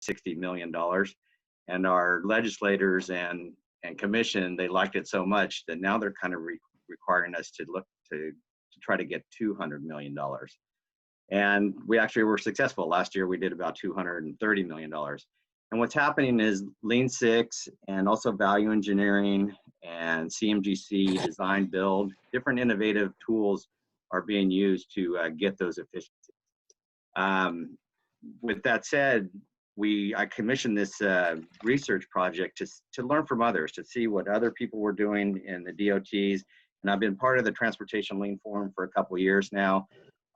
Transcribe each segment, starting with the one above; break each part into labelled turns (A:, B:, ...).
A: $60 million. And our legislators and commission, they liked it so much that now they're kind of requiring us to look to try to get $200 million. And we actually were successful. Last year we did about $230 million. And what's happening is Lean Six and also value engineering and CMGC, design build, different innovative tools are being used to get those efficiencies. With that said, I commissioned this research project to learn from others, to see what other people were doing in the DOTs. And I've been part of the Transportation Lean Forum for a couple of years now.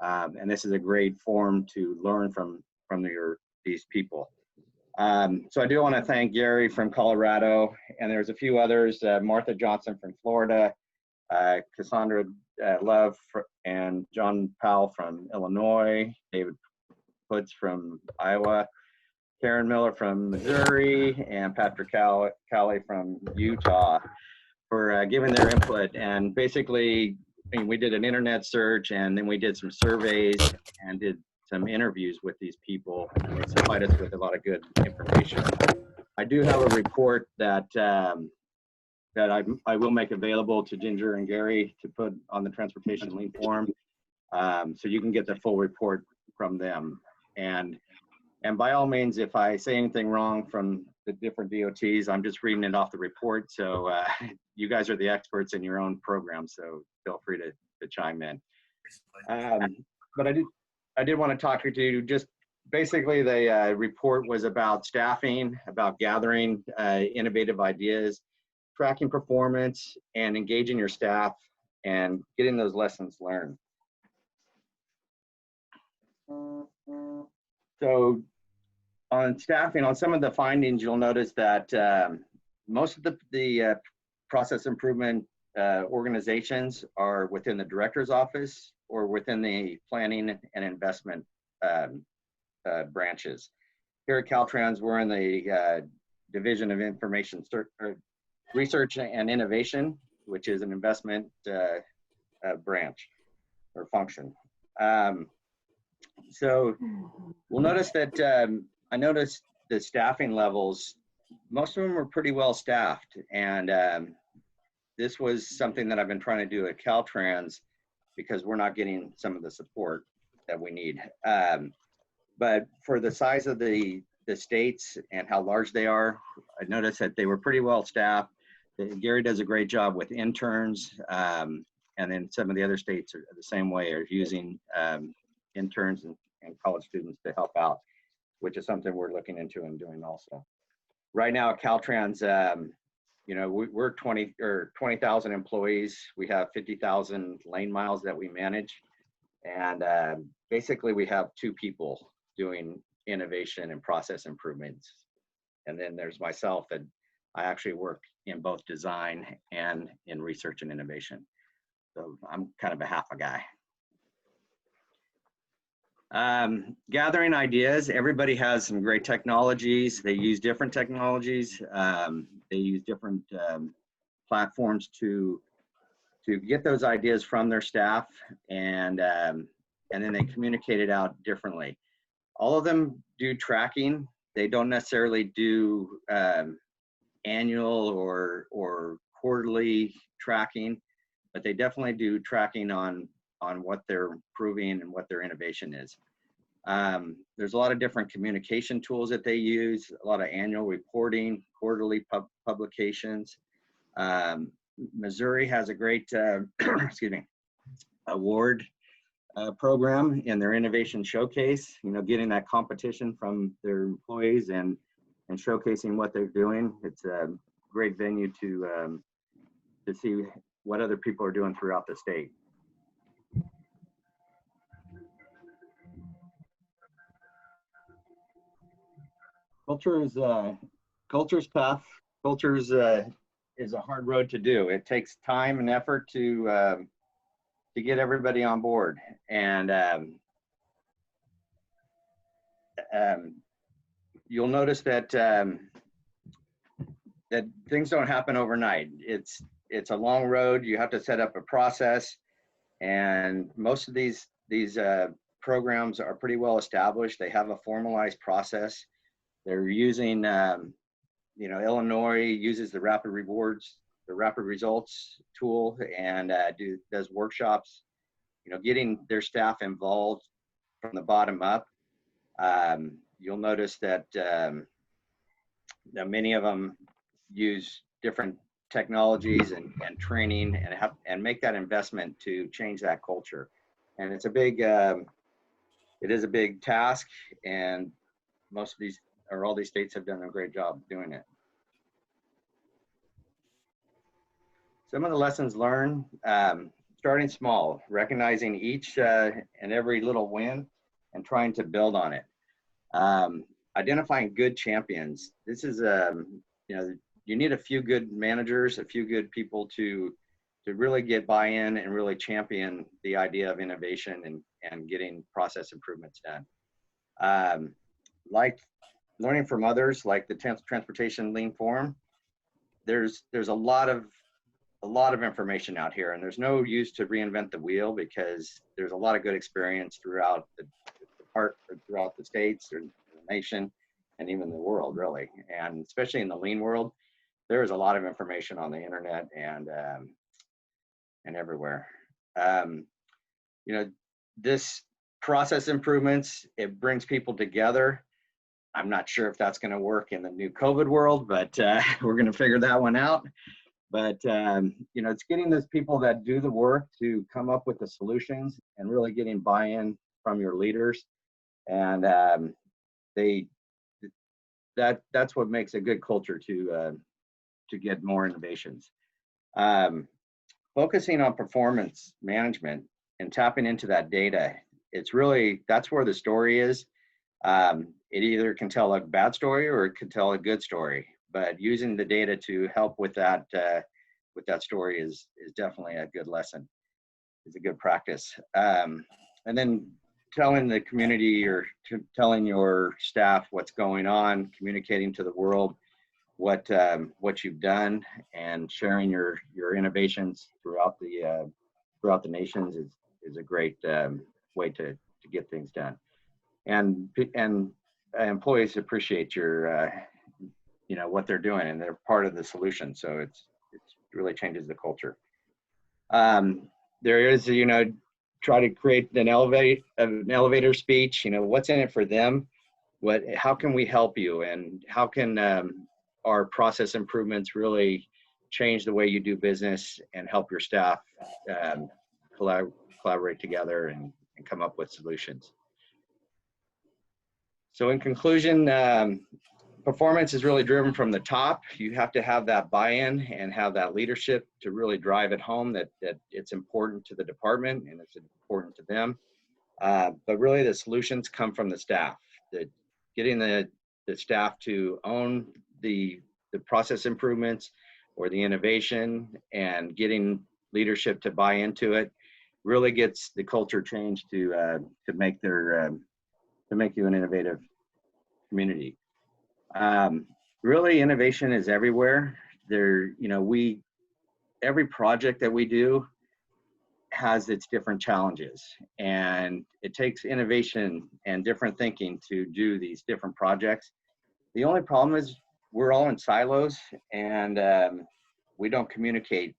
A: And this is a great forum to learn from these people. So I do want to thank Gary from Colorado, and there's a few others, Martha Johnson from Florida, Cassandra Love and John Powell from Illinois, David Putz from Iowa, Karen Miller from Missouri, and Patrick Cowley from Utah for giving their input. And basically, I mean, we did an internet search, and then we did some surveys and did some interviews with these people, and they supplied us with a lot of good information. I do have a report that I will make available to Ginger and Gary to put on the Transportation Lean Forum, so you can get the full report from them. And by all means, if I say anything wrong from the different DOTs, I'm just reading it off the report. So you guys are the experts in your own program, so feel free to chime in. But I did want to talk to you. Just basically, the report was about staffing, about gathering innovative ideas, tracking performance, and engaging your staff, and getting those lessons learned. So on staffing, on some of the findings, you'll notice that most of the process improvement organizations are within the director's office or within the planning and investment branches. Here at Caltrans, we're in the Division of Information Research and Innovation, which is an investment branch or function. So we'll notice that I noticed the staffing levels, most of them are pretty well staffed. And this was something that I've been trying to do at Caltrans because we're not getting some of the support that we need. But for the size of the states and how large they are, I noticed that they were pretty well staffed. Gary does a great job with interns, and then some of the other states are the same way, are using interns and college students to help out, which is something we're looking into and doing also. Right now at Caltrans, you know, we're 20,000 employees. We have 50,000 lane miles that we manage. And basically we have 2 people doing innovation and process improvements. And then there's myself, and I actually work in both design and in research and innovation. So I'm kind of a half a guy. Gathering ideas, everybody has some great technologies. They use different technologies. They use different platforms to get those ideas from their staff, and then they communicate it out differently. All of them do tracking. They don't necessarily do annual or quarterly tracking, but they definitely do tracking on what they're improving and what their innovation is. There's a lot of different communication tools that they use, a lot of annual reporting, quarterly publications. Missouri has a great excuse me, award program in their innovation showcase, you know, getting that competition from their employees and showcasing what they're doing. It's a great venue to see what other people are doing throughout the state. Culture is tough. Culture is a hard road to do. It takes time and effort to get everybody on board, and you'll notice that that things don't happen overnight. It's a long road. You have to set up a process, and most of these programs are pretty well established. They have a formalized process. They're using, you know, Illinois uses the rapid results tool, and does workshops, you know, getting their staff involved from the bottom up. You'll notice that, that many of them use different technologies and training, and make that investment to change that culture. And it's a big, it is a big task, and most of these, or all these states, have done a great job doing it. Some of the lessons learned, starting small, recognizing each and every little win and trying to build on it. Identifying good champions. This is, you know, you need a few good managers, a few good people to really get buy-in and really champion the idea of innovation and getting process improvements done. Like learning from others, like the Transportation Lean Forum, there's a lot of information out here, and there's no use to reinvent the wheel, because there's a lot of good experience throughout throughout the states or the nation, and even the world, really. And especially in the lean world, there is a lot of information on the internet and everywhere. You know, this process improvements, it brings people together. I'm not sure if that's going to work in the new COVID world, but we're going to figure that one out. But, you know, it's getting those people that do the work to come up with the solutions, and really getting buy-in from your leaders. And that's what makes a good culture to get more innovations. Focusing on performance management and tapping into that data, it's really, that's where the story is. It either can tell a bad story or it can tell a good story, but using the data to help with that story is definitely a good lesson. It's a good practice. And then telling the community, or telling your staff what's going on, communicating to the world what you've done, and sharing your innovations throughout the nations is a great way to get things done. And employees appreciate your you know, what they're doing, and they're part of the solution. So it really changes the culture. There is, you know, try to create an elevator speech. You know, what's in it for them? How can we help you? And how can our process improvements really change the way you do business and help your staff collaborate together and come up with solutions? So in conclusion, performance is really driven from the top. You have to have that buy-in and have that leadership to really drive it home that it's important to the department and it's important to them. But really the solutions come from the staff. Getting the staff to own the process improvements or the innovation, and getting leadership to buy into it really gets the culture changed to make you an innovative community. Really, innovation is everywhere. You know, every project that we do has its different challenges, and it takes innovation and different thinking to do these different projects. The only problem is we're all in silos, and we don't communicate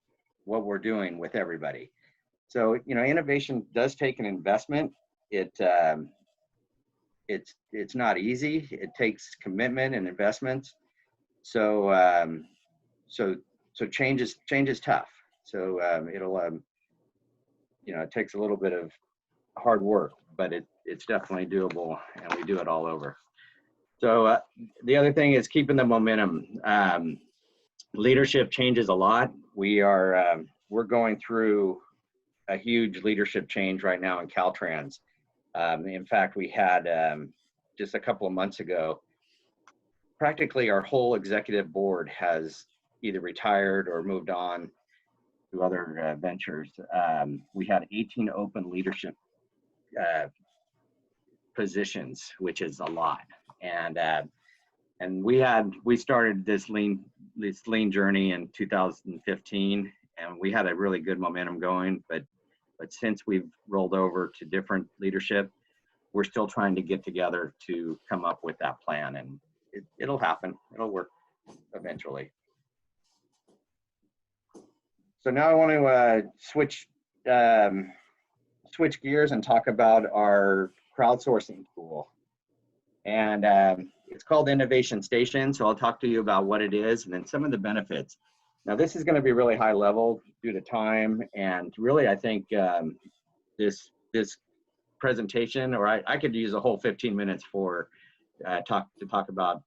A: what we're doing with everybody. So, you know, innovation does take an investment. It's not easy. It takes commitment and investment. So change is tough. So it'll you know, it takes a little bit of hard work, but it's definitely doable, and we do it all over. So the other thing is keeping the momentum. Leadership changes a lot. We're going through a huge leadership change right now in Caltrans. In fact, we had just a couple of months ago, practically our whole executive board has either retired or moved on to other ventures. We had 18 open leadership positions, which is a lot. And we started this lean journey in 2015, and we had a really good momentum going, but since we've rolled over to different leadership, we're still trying to get together to come up with that plan, and it'll happen. It'll work eventually. So now I want to switch gears and talk about our crowdsourcing tool. And it's called Innovation Station. So I'll talk to you about what it is and then some of the benefits. Now this is going to be really high level due to time, and really I think this presentation, or I could use a whole 15 minutes for talk about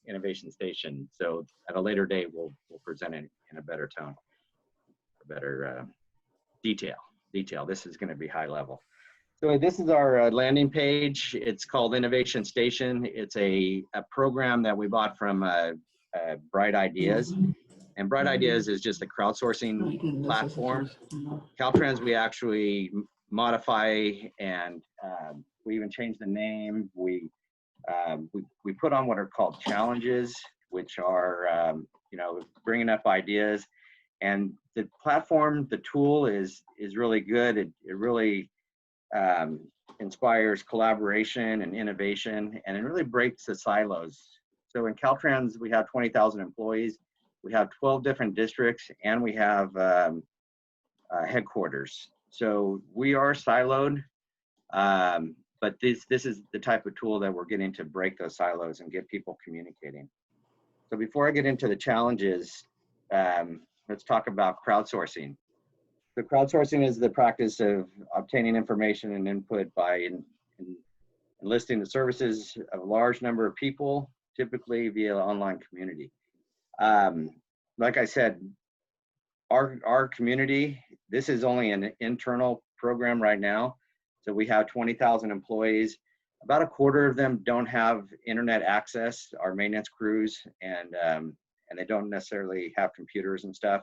A: Innovation Station. So at a later date we'll present it in a better tone, a better detail. This is going to be high level. So this is our landing page. It's called Innovation Station. It's a program that we bought from Bright Ideas. And Bright Ideas is just a crowdsourcing platform. Caltrans, we actually modify, and we even changed the name. We put on what are called challenges, which are, bringing up ideas. And the platform, the tool is really good. It really inspires collaboration and innovation, and it really breaks the silos. So in Caltrans, we have 20,000 employees. We have 12 different districts, and we have headquarters. So we are siloed, but this is the type of tool that we're getting to break those silos and get people communicating. So before I get into the challenges, let's talk about crowdsourcing. So crowdsourcing is the practice of obtaining information and input by enlisting the services of a large number of people, typically via an online community. Like I said, our community, this is only an internal program right now. So we have 20,000 employees. About a quarter of them don't have internet access, our maintenance crews, and they don't necessarily have computers and stuff.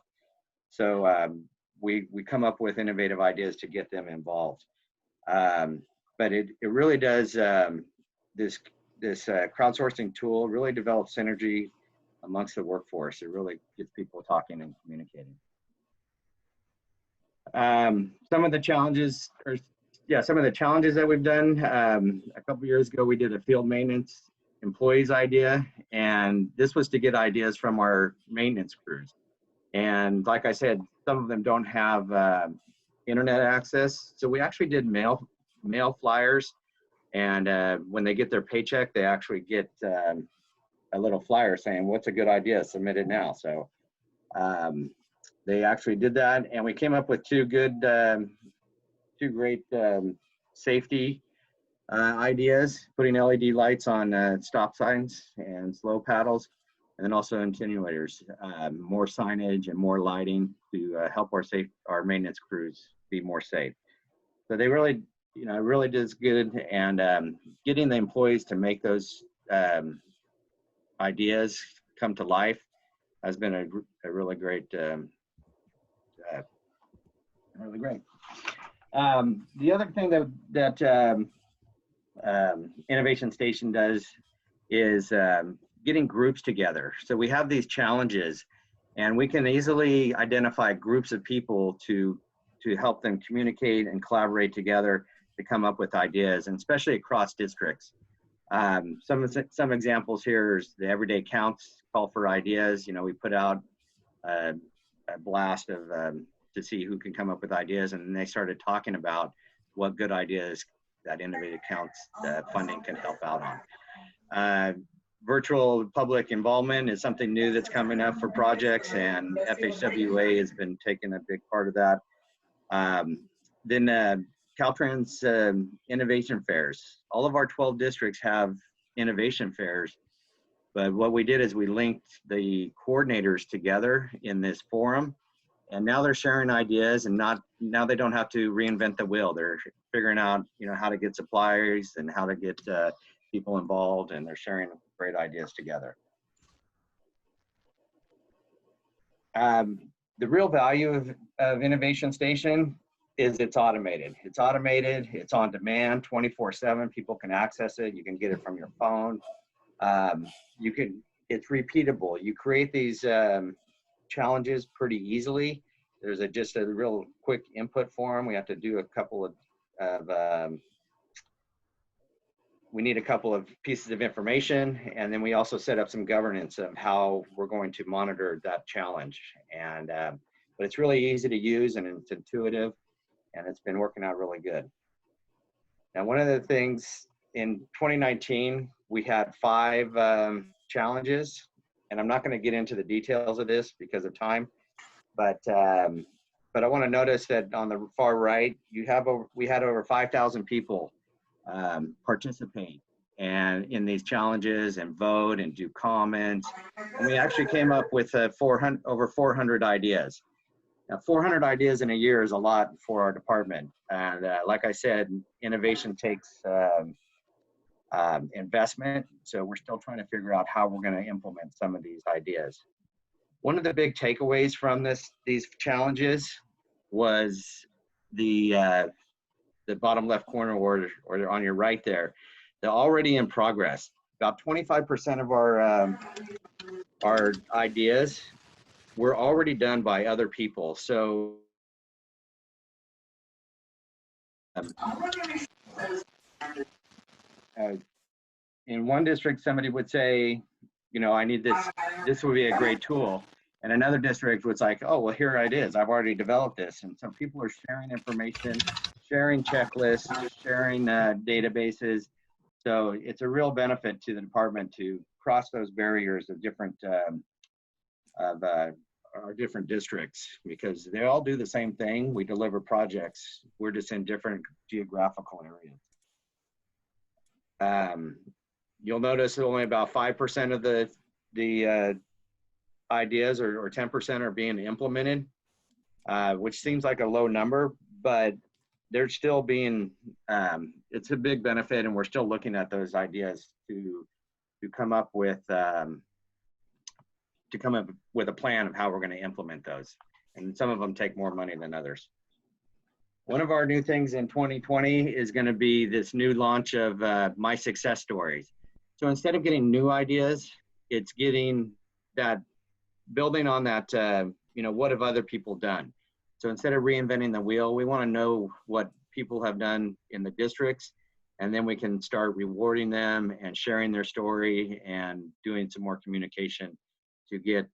A: So we come up with innovative ideas to get them involved. But it really does, this crowdsourcing tool really develops synergy amongst the workforce. It really gets people talking and communicating. Some of the challenges that we've done, a couple years ago, we did a field maintenance employees idea, and this was to get ideas from our maintenance crews. And like I said, some of them don't have internet access. So we actually did mail flyers, and when they get their paycheck, they actually get a little flyer saying, what's a good idea, submit it now. So they actually did that, and we came up with two great safety ideas, putting LED lights on stop signs and slow paddles, and then also attenuators, more signage and more lighting to help our maintenance crews be more safe. So they really, it really does good, and getting the employees to make those ideas come to life has been a really great, really great. The other thing that Innovation Station does is getting groups together. So we have these challenges, and we can easily identify groups of people to help them communicate and collaborate together to come up with ideas, and especially across districts. Some examples here is the Everyday Counts call for ideas. We put out a blast of to see who can come up with ideas, and then they started talking about what good ideas that Innovative Counts funding can help out on. Virtual public involvement is something new that's coming up for projects, and FHWA has been taking a big part of that. Then Caltrans innovation fairs. All of our 12 districts have innovation fairs, but what we did is we linked the coordinators together in this forum, and now they're sharing ideas, and now they don't have to reinvent the wheel. They're figuring out how to get suppliers and how to get people involved, and they're sharing great ideas together. The real value of Innovation Station is it's automated. It's automated, it's on demand, 24/7. People can access it. You can get it from your phone. It's repeatable. You create these challenges pretty easily. There's just a real quick input form. We have to do a couple of we need a couple of pieces of information, and then we also set up some governance of how we're going to monitor that challenge. And but it's really easy to use and it's intuitive, and it's been working out really good. Now, one of the things in 2019, we had 5 challenges, and I'm not going to get into the details of this because of time, but I want to notice that on the far right, we had over 5,000 people participate and in these challenges and vote and do comments. And we actually came up with over 400 ideas. Now, 400 ideas in a year is a lot for our department. And like I said, innovation takes investment. So we're still trying to figure out how we're going to implement some of these ideas. One of the big takeaways from these challenges was the bottom left corner or on your right there, the already in progress. About 25% of our ideas were already done by other people. So in one district, somebody would say, you know, I need this would be a great tool. And another district was like, oh, well, here it is. I've already developed this. And so people are sharing information, sharing checklists, sharing databases. So it's a real benefit to the department to cross those barriers of different our different districts, because they all do the same thing. We deliver projects. We're just in different geographical areas. You'll notice that only about 5% of the ideas or 10% are being implemented, which seems like a low number, but they're still being, it's a big benefit, and we're still looking at those ideas to come up with a plan of how we're going to implement those. And some of them take more money than others. One of our new things in 2020 is going to be this new launch of My Success Stories. So instead of getting new ideas, it's getting that, building on that, you know, what have other people done? So instead of reinventing the wheel, we want to know what people have done in the districts, and then we can start rewarding them and sharing their story and doing some more communication to get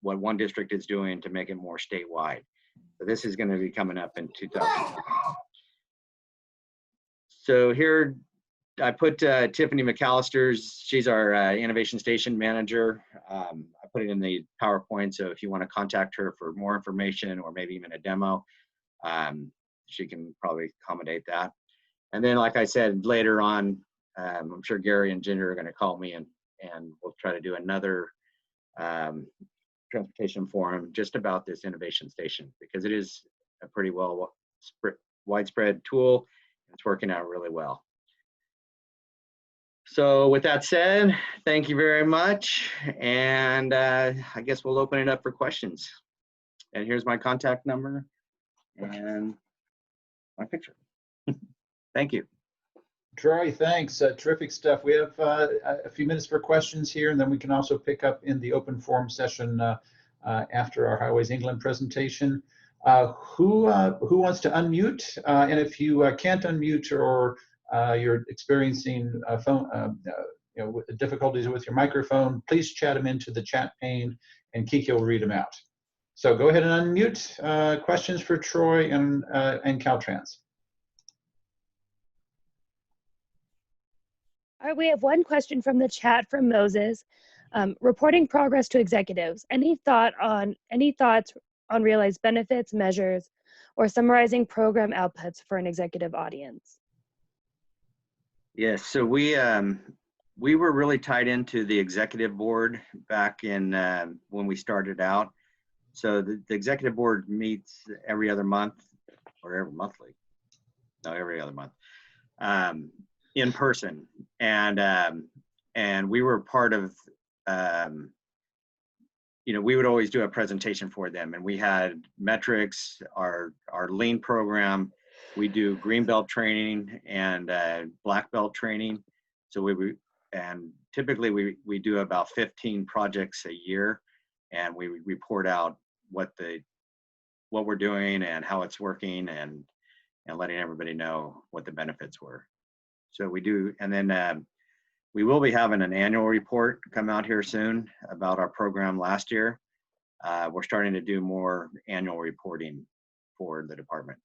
A: what one district is doing to make it more statewide. So this is going to be coming up in 2020. So here I put Tiffany McAllister's, she's our innovation station manager. I put it in the PowerPoint, so if you want to contact her for more information or maybe even a demo, she can probably accommodate that. And then, like I said, later on, I'm sure Gary and Ginger are going to call me, and we'll try to do another transportation forum just about this innovation station, because it is a pretty widespread tool. It's working out really well. So with that said, thank you very much. And I guess we'll open it up for questions. And here's my contact number and my picture. Thank you.
B: Troy, thanks. Terrific stuff. We have a few minutes for questions here, and then we can also pick up in the open forum session after our Highways England presentation. Who wants to unmute? And if you can't unmute, or you're experiencing difficulties with your microphone, please chat them into the chat pane, and Kiki will read them out. So go ahead and unmute. Questions for Troy and Caltrans.
C: All right, we have one question from the chat from Moses. Reporting progress to executives. Any thoughts on realized benefits, measures, or summarizing program outputs for an executive audience?
A: Yes, so we were really tied into the executive board back in when we started out. So the executive board meets every other month, or every other month, in person, and we were part of. We would always do a presentation for them, and we had metrics, our lean program. We do green belt training and black belt training. So typically we do about 15 projects a year, and we report out what we're doing and how it's working, and letting everybody know what the benefits were. So we do, and then we will be having an annual report come out here soon about our program last year. We're starting to do more annual reporting for the department.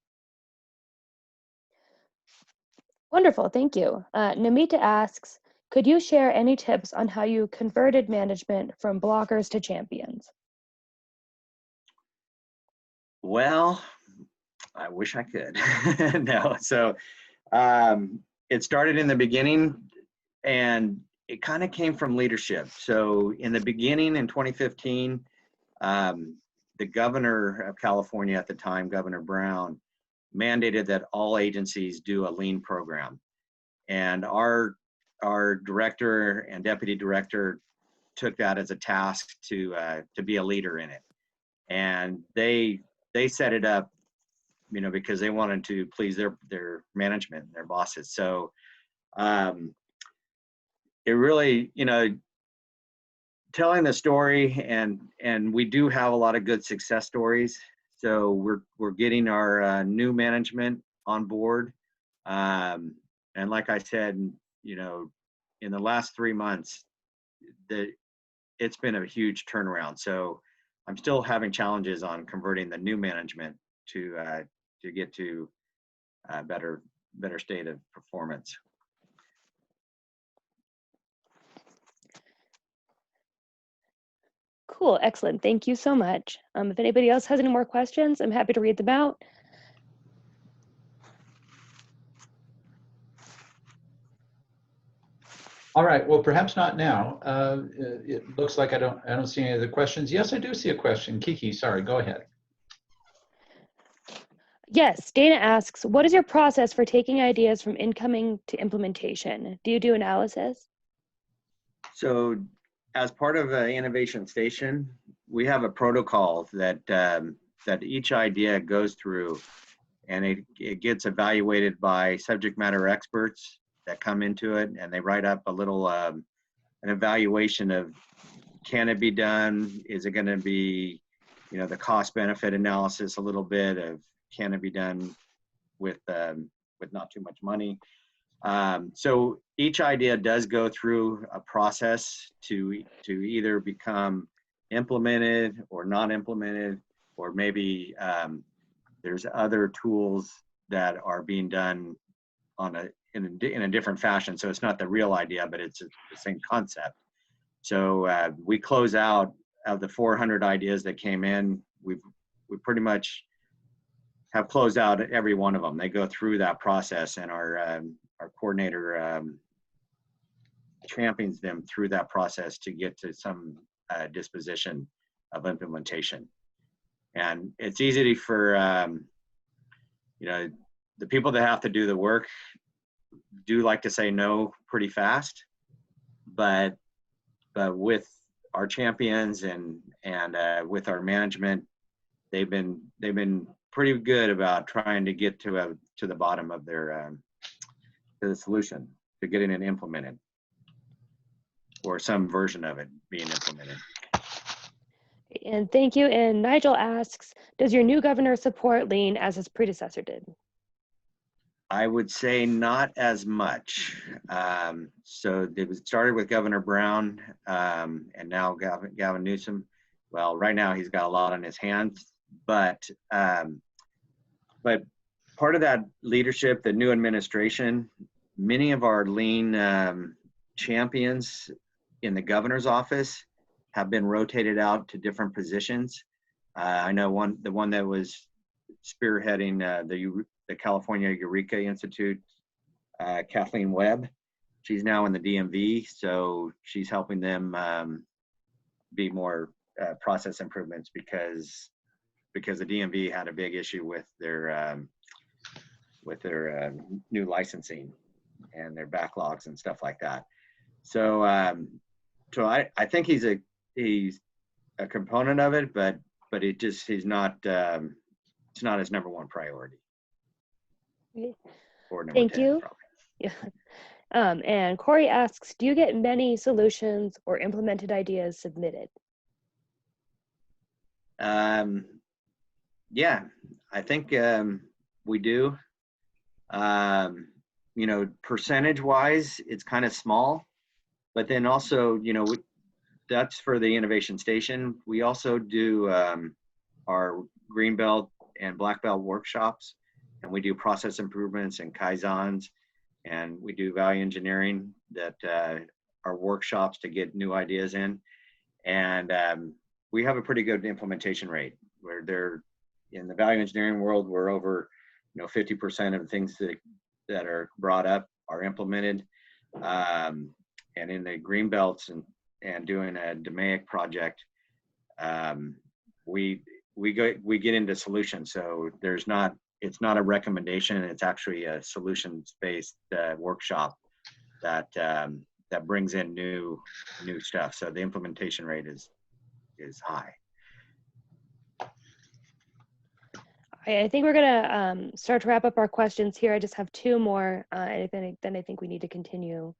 C: Wonderful, thank you. Namita asks, could you share any tips on how you converted management from blockers to champions?
A: Well, I wish I could. No, so it started in the beginning, and it kind of came from leadership. So in the beginning in 2015, the governor of California at the time, Governor Brown, mandated that all agencies do a lean program. And our director and deputy director took that as a task to be a leader in it. And they set it up, you know, because they wanted to please their management, their bosses. So it really, you know, telling the story, and we do have a lot of good success stories. So we're getting our new management on board, and like I said, you know, in the last 3 months, it's been a huge turnaround. So I'm still having challenges on converting the new management to get to a better state of performance.
C: Cool, excellent. Thank you so much. If anybody else has any more questions, I'm happy to read them out.
B: All right, well, perhaps not now. It looks like I don't see any other questions. Yes, I do see a question. Kiki, sorry, go ahead.
C: Yes, Dana asks, what is your process for taking ideas from incoming to implementation? Do you do analysis?
A: So as part of Innovation Station, we have a protocol that each idea goes through, and it gets evaluated by subject matter experts that come into it, and they write up a little an evaluation of, can it be done? Is it going to be, you know, the cost benefit analysis a little bit of, can it be done with not too much money? So each idea does go through a process to either become implemented or not implemented, or maybe there's other tools that are being done in a different fashion. So it's not the real idea, but it's the same concept. So we close out of the 400 ideas that came in. We pretty much have closed out every one of them. They go through that process, and our coordinator champions them through that process to get to some disposition of implementation. And it's easy for you know, the people that have to do the work do like to say no pretty fast, but with our champions and with our management, they've been pretty good about trying to get to the bottom of their to the solution, to getting it implemented, or some version of it being implemented.
C: And thank you. And Nigel asks, does your new governor support lean as his predecessor did?
A: I would say not as much. So it started with Governor Brown, and now Gavin Newsom. Well, right now he's got a lot on his hands, but part of that leadership, the new administration, many of our lean champions in the governor's office have been rotated out to different positions. I know the one that was spearheading the California Eureka Institute, Kathleen Webb. She's now in the DMV, so she's helping them be more process improvements because the DMV had a big issue with their new licensing and their backlogs and stuff like that. So I think he's a component of it, but he's not it's not his number one priority. Or number
C: Thank
A: 10,
C: you.
A: probably.
C: Yeah. And Corey asks, do you get many solutions or implemented ideas submitted?
A: Yeah, I think we do. you know, percentage wise, it's kind of small, but then also, you know, that's for the innovation station. We also do our green belt and black belt workshops, and we do process improvements and kaizens, and we do value engineering that are workshops to get new ideas in. And we have a pretty good implementation rate where they're in the value engineering world. We're over, you know, 50% of the things that are brought up are implemented. And in the green belts and doing a DMAIC project, we get into solutions. So it's not a recommendation. It's actually a solutions-based workshop that brings in new stuff. So the implementation rate is high.
C: I think we're gonna start to wrap up our questions here. I just have two more, and then I think we need to continue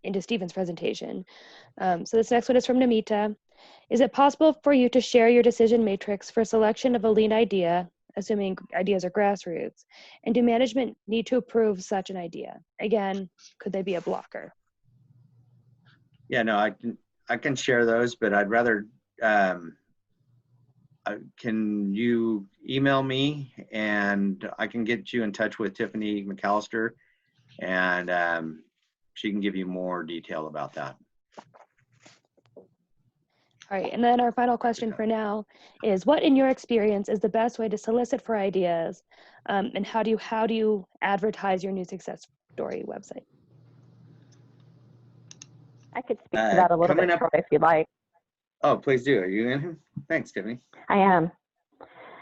C: into Stephen's presentation. So this next one is from Namita. Is it possible for you to share your decision matrix for selection of a lean idea, assuming ideas are grassroots? And do management need to approve such an idea? Again, could they be a blocker?
A: Yeah, no, I can share those, but I'd rather, can you email me and I can get you in touch with Tiffany McAllister, and she can give you more detail about that.
C: All right, and then our final question for now is, what in your experience is the best way to solicit for ideas, and how do you advertise your new success story website?
D: I could speak to that a little bit, Troy, if you'd like.
A: Oh, please do. Are you in here? Thanks, Tiffany.
D: I am.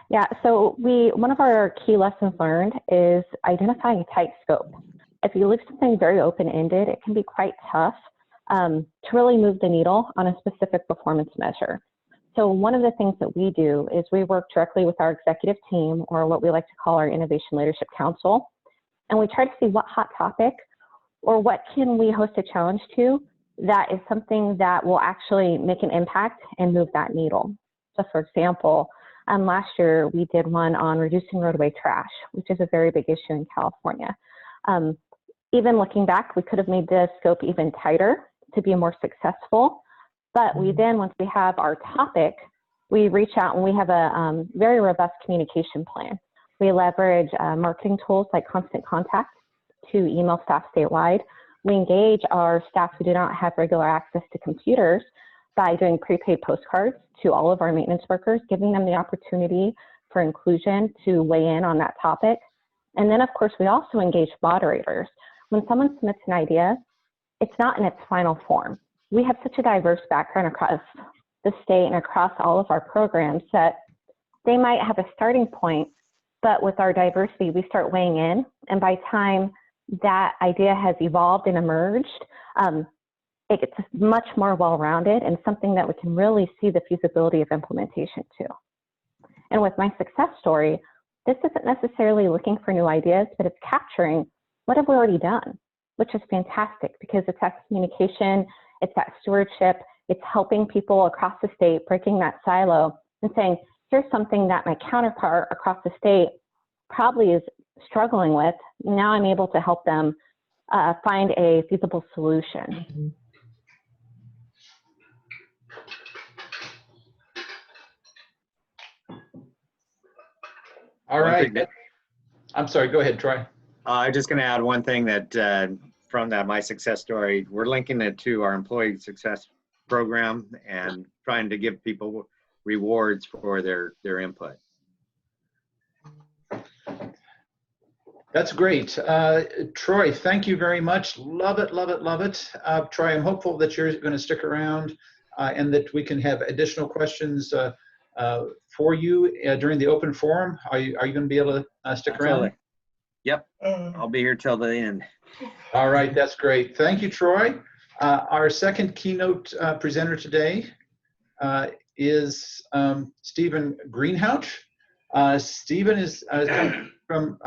D: Yeah, so one of our key lessons learned is identifying a tight scope. If you leave something very open-ended, it can be quite tough to really move the needle on a specific performance measure. So one of the things that we do is we work directly with our executive team, or what we like to call our Innovation Leadership Council, and we try to see what hot topic or what can we host a challenge to that is something that will actually make an impact and move that needle. So for example, last year we did one on reducing roadway trash, which is a very big issue in California. Even looking back, we could have made the scope even tighter to be more successful. But we then, once we have our topic, we reach out and we have a very robust communication plan. We leverage marketing tools like Constant Contact to email staff statewide. We engage our staff who do not have regular access to computers by doing prepaid postcards to all of our maintenance workers, giving them the opportunity for inclusion to weigh in on that topic. And then, of course, we also engage moderators. When someone submits an idea, it's not in its final form. We have such a diverse background across the state and across all of our programs that they might have a starting point, but with our diversity, we start weighing in. And by the time that idea has evolved and emerged, it gets much more well-rounded and something that we can really see the feasibility of implementation to. And with my success story, this isn't necessarily looking for new ideas, but it's capturing what have we already done, which is fantastic because it's that communication, it's that stewardship, it's helping people across the state, breaking that silo and saying, here's something that my counterpart across the state probably is struggling with. Now I'm able to help them find a feasible solution.
B: All right. I'm sorry, go ahead, Troy.
A: I'm just going to add one thing that from that My Success Story, we're linking it to our employee success program and trying to give people rewards for their input.
B: That's great. Troy, thank you very much. Love it, love it, love it. Troy, I'm hopeful that you're going to stick around and that we can have additional questions for you during the open forum. Are you going to be able to stick around?
A: Yep, I'll be here till the end.
B: All right, that's great. Thank you, Troy. Our second keynote presenter today is Stephen Greenhouch. Stephen is from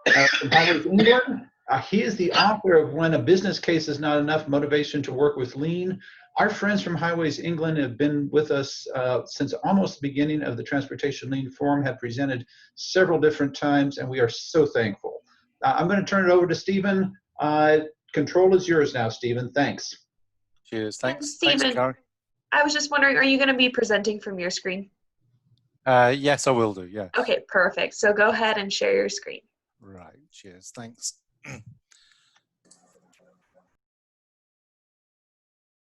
B: Highways England. He is the author of When a Business Case is Not Enough, Motivation to Work with Lean. Our friends from Highways England have been with us since almost the beginning of the Transportation Lean Forum, have presented several different times, and we are so thankful I'm going to turn it over to Stephen. Control is yours now, Stephen. Thanks.
E: Cheers. Thanks.
F: Stephen,
E: Thanks, Karen.
F: I was just wondering, are you going to be presenting from your screen?
E: Yes, I will do. Yeah.
F: Okay, perfect. So go ahead and share your screen.
E: Right. Cheers. Thanks.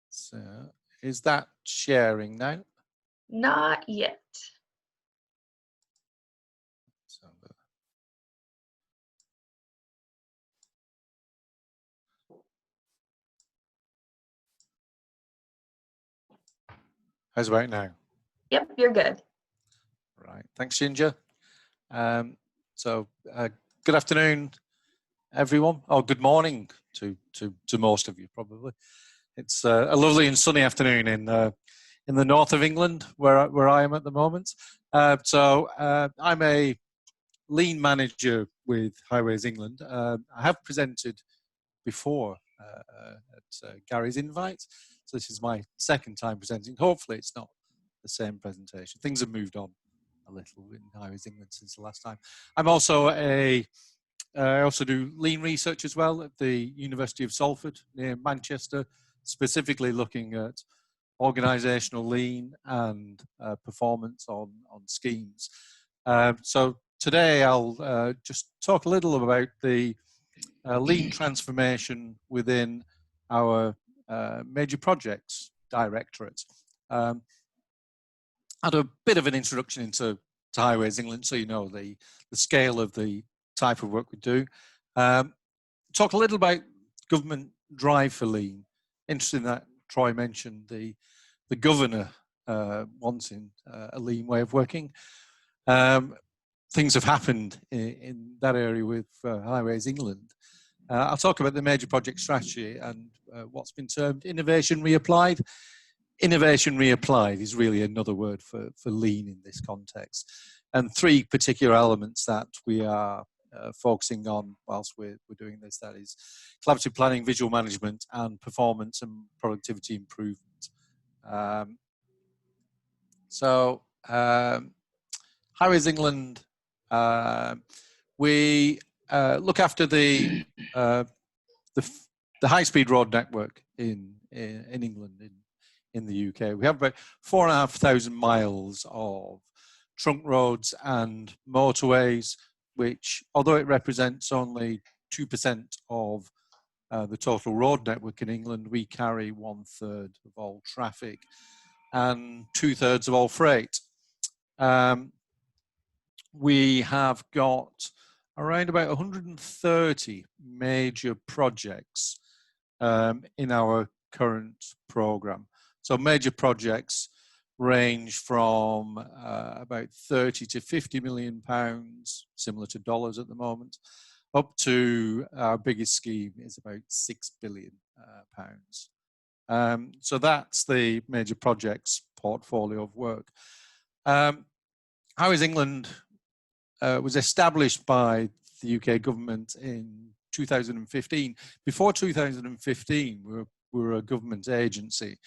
E: So, is that sharing now?
F: Not yet.
E: So, how's about now?
F: Yep, you're good.
E: Right. Thanks, Ginger. Good afternoon, everyone. Oh, good morning to most of you, probably. It's a lovely and sunny afternoon in the north of England, where I am at the moment. I'm a lean manager with Highways England. I have presented before at Gary's invite, so this is my second time presenting. Hopefully, it's not the same presentation. Things have moved on a little in Highways England since the last time. I'm also I also do lean research as well at the University of Salford near Manchester, specifically looking at organisational lean and performance on schemes. So today I'll just talk a little about the lean transformation within our major projects directorate. Add a bit of an introduction into Highways England, so you know the scale of the type of work we do. Talk a little about government drive for lean. Interesting that Troy mentioned the governor wanting a lean way of working. Things have happened in that area with Highways England. I'll talk about the major project strategy and what's been termed innovation reapplied. Innovation reapplied is really another word for lean in this context. And three particular elements that we are focusing on whilst we're doing this, that is collaborative planning, visual management, and performance and productivity improvement. Highways England, we look after the high-speed road network in England, in the UK. We have about 4,500 miles of trunk roads and motorways, which, although it represents only 2% of the total road network in England, we carry 1/3 of all traffic and 2/3 of all freight. We have got around about 130 major projects in our current programme. So major projects range from about 30 to 50 million pounds, similar to dollars at the moment, up to our biggest scheme is about 6 billion pounds. So that's the major projects portfolio of work. Highways England was established by the UK government in 2015. Before 2015, we were a government agency,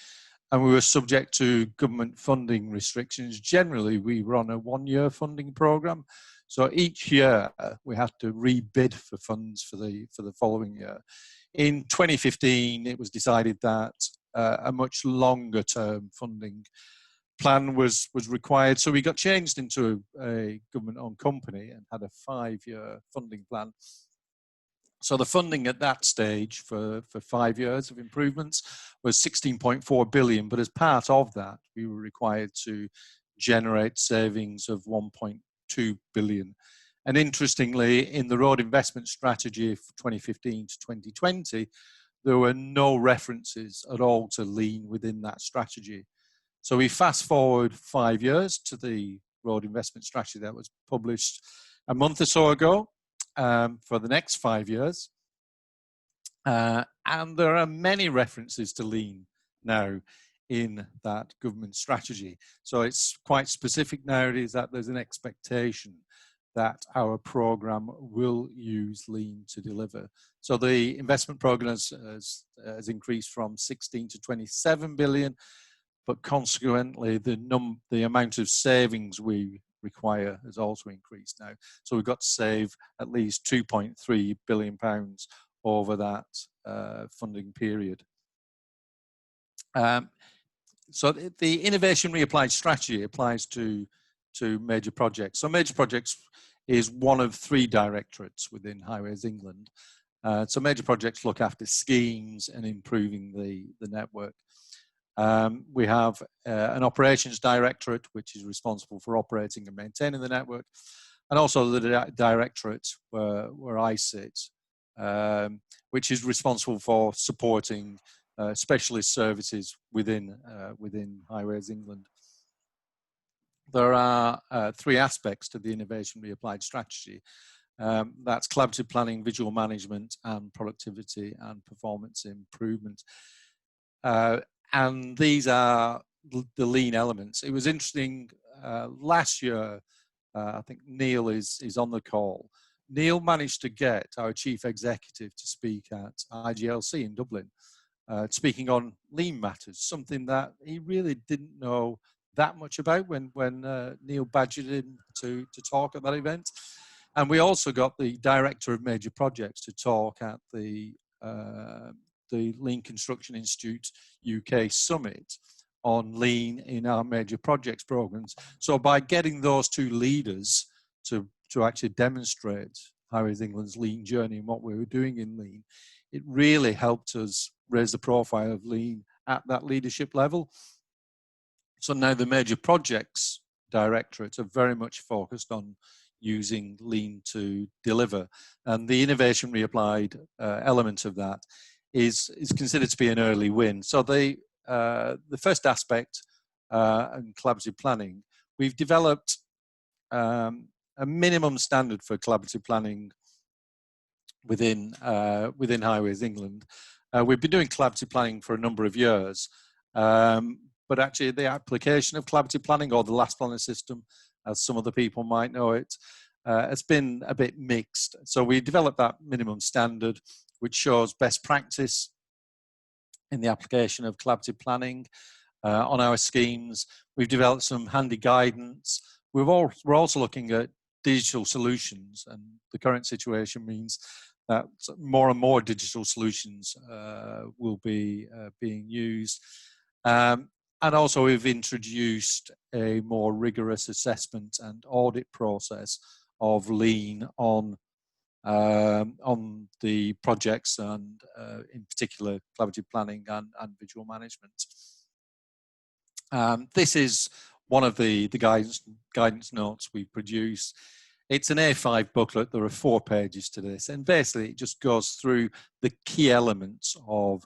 E: and we were subject to government funding restrictions. Generally, we were on a one-year funding programme. So each year we had to rebid for funds for the following year. In 2015, it was decided that a much longer term funding plan was required. So we got changed into a government-owned company and had a 5-year funding plan. So the funding at that stage for 5 years of improvements was 16.4 billion, but as part of that, we were required to generate savings of 1.2 billion. And interestingly, in the road investment strategy for 2015 to 2020, there were no references at all to lean within that strategy. So we fast forward 5 years to the road investment strategy that was published a month or so ago. For the next 5 years. And there are many references to lean now in that government strategy. So it's quite specific nowadays that there's an expectation that our programme will use lean to deliver. So the investment programme has increased from 16 to 27 billion, but consequently the amount of savings we require has also increased now. So we've got to save at least £2.3 billion over that funding period. So the innovation reapplied strategy applies to major projects. So major projects is one of 3 directorates within Highways England. So major projects look after schemes and improving the network. We have an operations directorate, which is responsible for operating and maintaining the network, and also the directorate where I sit, which is responsible for supporting specialist services within Highways England. There are 3 aspects to the innovation reapplied strategy. That's collaborative planning, visual management, and productivity and performance improvement. And these are the lean elements. It was interesting, last year, I think Neil is on the call. Neil managed to get our chief executive to speak at IGLC in Dublin, speaking on lean matters, something that he really didn't know that much about when Neil badgered him to talk at that event. And we also got the director of major projects to talk at the Lean Construction Institute UK Summit on lean in our major projects programs. So by getting those 2 leaders to actually demonstrate Highways England's lean journey and what we were doing in lean, it really helped us raise the profile of lean at that leadership level. So now the major projects directorates are very much focused on using lean to deliver, and the innovation reapplied element of that is considered to be an early win. So the first aspect and collaborative planning, we've developed a minimum standard for collaborative planning within Highways England. We've been doing collaborative planning for a number of years, but actually the application of collaborative planning, or the last planning system, as some other people might know it, has been a bit mixed. So we developed that minimum standard, which shows best practice in the application of collaborative planning on our schemes. We've developed some handy guidance. We're also looking at digital solutions, and the current situation means that more and more digital solutions will be being used. And also we've introduced a more rigorous assessment and audit process of lean on the projects, and in particular collaborative planning and visual management. This is one of the guidance notes we produce. It's an A5 booklet. There are 4 pages to this, and basically it just goes through the key elements of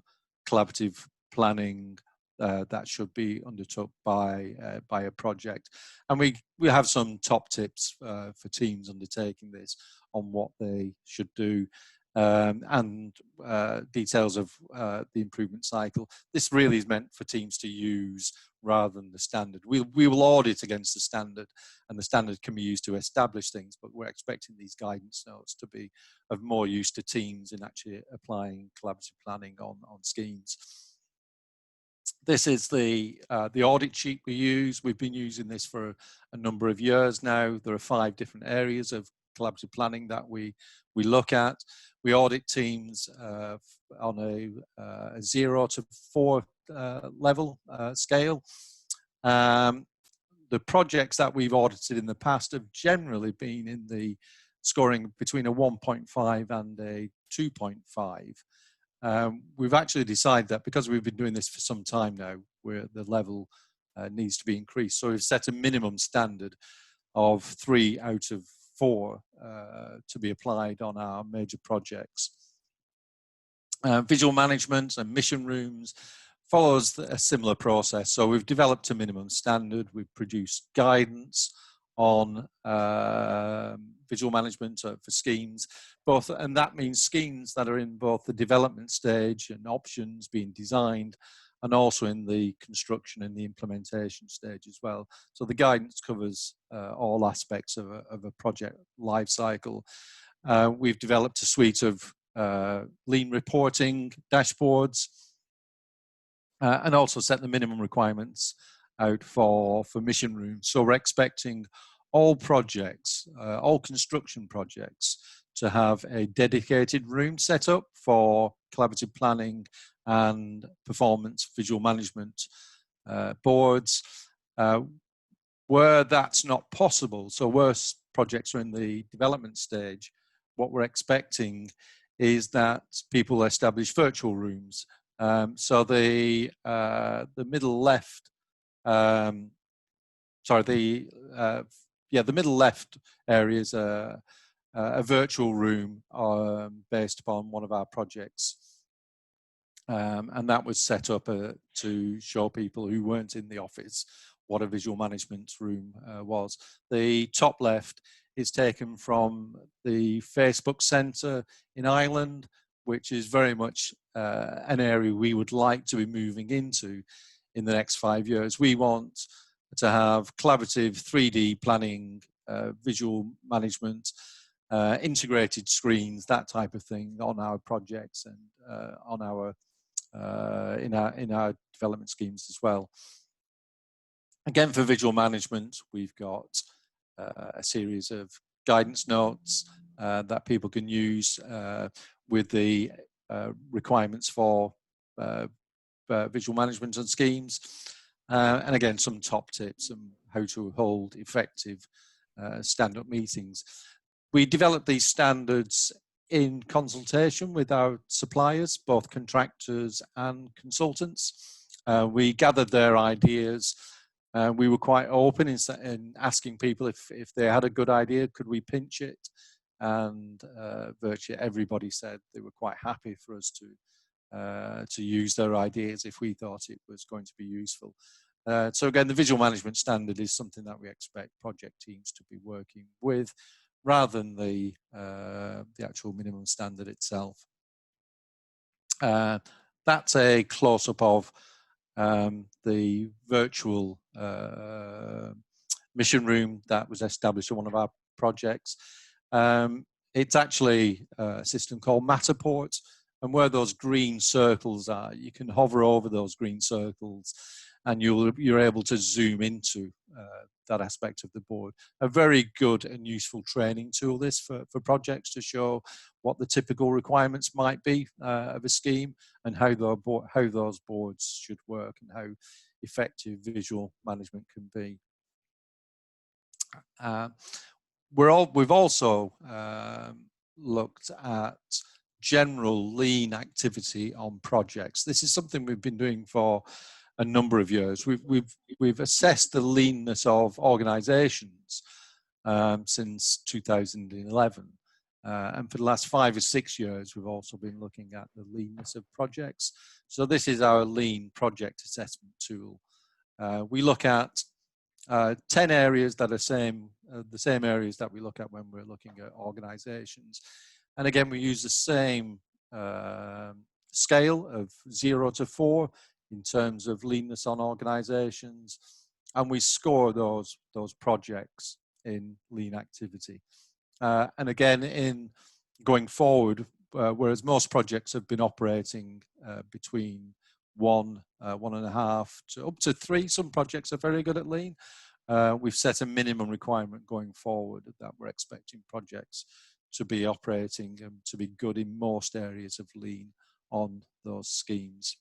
E: collaborative planning that should be undertook by a project. And we have some top tips for teams undertaking this on what they should do, and details of the improvement cycle. This really is meant for teams to use rather than the standard. We will audit against the standard, and the standard can be used to establish things, but we're expecting these guidance notes to be of more use to teams in actually applying collaborative planning on schemes. This is the audit sheet we use. We've been using this for a number of years now. There are 5 different areas of collaborative planning that we look at. We audit teams on a 0 to 4 level scale. The projects that we've audited in the past have generally been in the scoring between a 1.5 and a 2.5. We've actually decided that because we've been doing this for some time now, where the level needs to be increased. So we've set a minimum standard of 3 out of 4 to be applied on our major projects. Visual management and mission rooms follows a similar process. So we've developed a minimum standard. We've produced guidance on visual management for schemes, and that means schemes that are in both the development stage and options being designed, and also in the construction and the implementation stage as well. So the guidance covers all aspects of a project life cycle. We've developed a suite of lean reporting dashboards, and also set the minimum requirements out for mission rooms. So we're expecting all projects, all construction projects, to have a dedicated room set up for collaborative planning and performance visual management boards. Where that's not possible, so where projects are in the development stage, what we're expecting is that people establish virtual rooms. So the middle left, the middle left area is a virtual room based upon one of our projects. And that was set up to show people who weren't in the office what a visual management room was. The top left is taken from the Facebook Centre in Ireland, which is very much an area we would like to be moving into in the next 5 years. We want to have collaborative 3D planning, visual management, integrated screens, that type of thing on our projects and on our in our development schemes as well. Again, for visual management, we've got a series of guidance notes that people can use with the requirements for visual management and schemes. And again, some top tips on how to hold effective stand-up meetings. We developed these standards in consultation with our suppliers, both contractors and consultants. We gathered their ideas. We were quite open in asking people if they had a good idea, could we pinch it? And virtually everybody said they were quite happy for us to use their ideas if we thought it was going to be useful. So again, the visual management standard is something that we expect project teams to be working with, rather than the actual minimum standard itself. That's a close-up of the virtual mission room that was established in one of our projects. It's actually a system called Matterport, and where those green circles are, you can hover over those green circles and you're able to zoom into that aspect of the board. A very good and useful training tool, this, for projects, to show what the typical requirements might be of a scheme and how those boards should work and how effective visual management can be. We've also looked at general lean activity on projects. This is something we've been doing for a number of years. We've assessed the leanness of organizations since 2011. And for the last 5 or 6 years, we've also been looking at the leanness of projects. So this is our lean project assessment tool. We look at 10 areas that are the same areas that we look at when we're looking at organizations. And again, we use the same scale of 0 to 4 in terms of leanness on organizations, and we score those projects in lean activity. And again, in going forward, whereas most projects have been operating between 1, 1.5 to up to 3, some projects are very good at lean. We've set a minimum requirement going forward that we're expecting projects to be operating and to be good in most areas of lean on those schemes.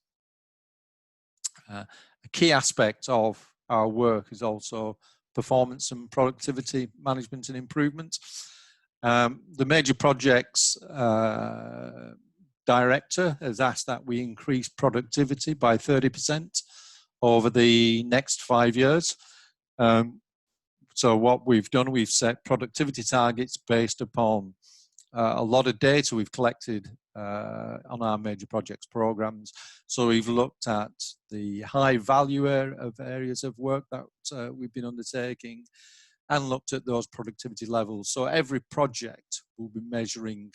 E: A key aspect of our work is also performance and productivity management and improvement. The major projects director has asked that we increase productivity by 30% over the next 5 years. So what we've done, we've set productivity targets based upon a lot of data we've collected on our major projects programs. So we've looked at the high value of areas of work that we've been undertaking and looked at those productivity levels. So every project will be measuring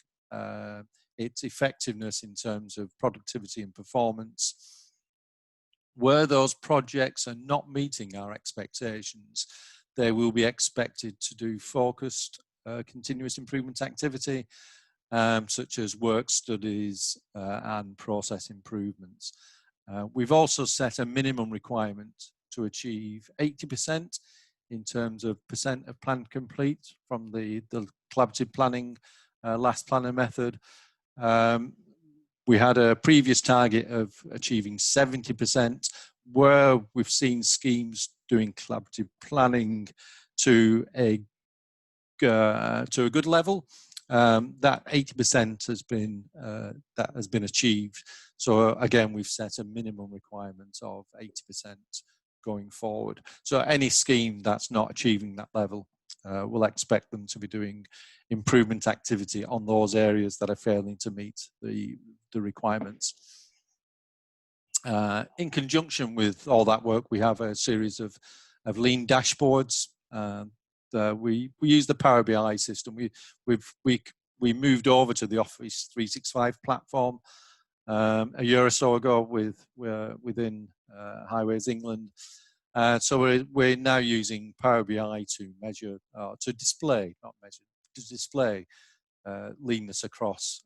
E: its effectiveness in terms of productivity and performance. Where those projects are not meeting our expectations, they will be expected to do focused continuous improvement activity, such as work studies and process improvements. We've also set a minimum requirement to achieve 80% in terms of percent of plan complete from the collaborative planning last planner method. We had a previous target of achieving 70%, where we've seen schemes doing collaborative planning to a good level. That 80% has been achieved. So again, we've set a minimum requirement of 80% going forward. So any scheme that's not achieving that level, we'll expect them to be doing improvement activity on those areas that are failing to meet the requirements. In conjunction with all that work, we have a series of lean dashboards. We use the Power BI system. We moved over to the Office 365 platform a year or so ago within Highways England. So we're now using Power BI to measure, to display, not measure, to display leanness across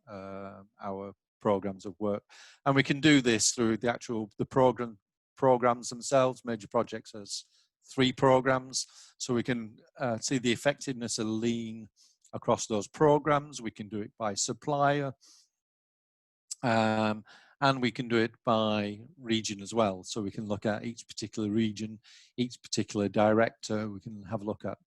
E: our programs of work. And we can do this through the programs themselves. Major projects as 3 programs, so we can see the effectiveness of lean across those programs. We can do it by supplier, and we can do it by region as well. So we can look at each particular region, each particular director. We can have a look at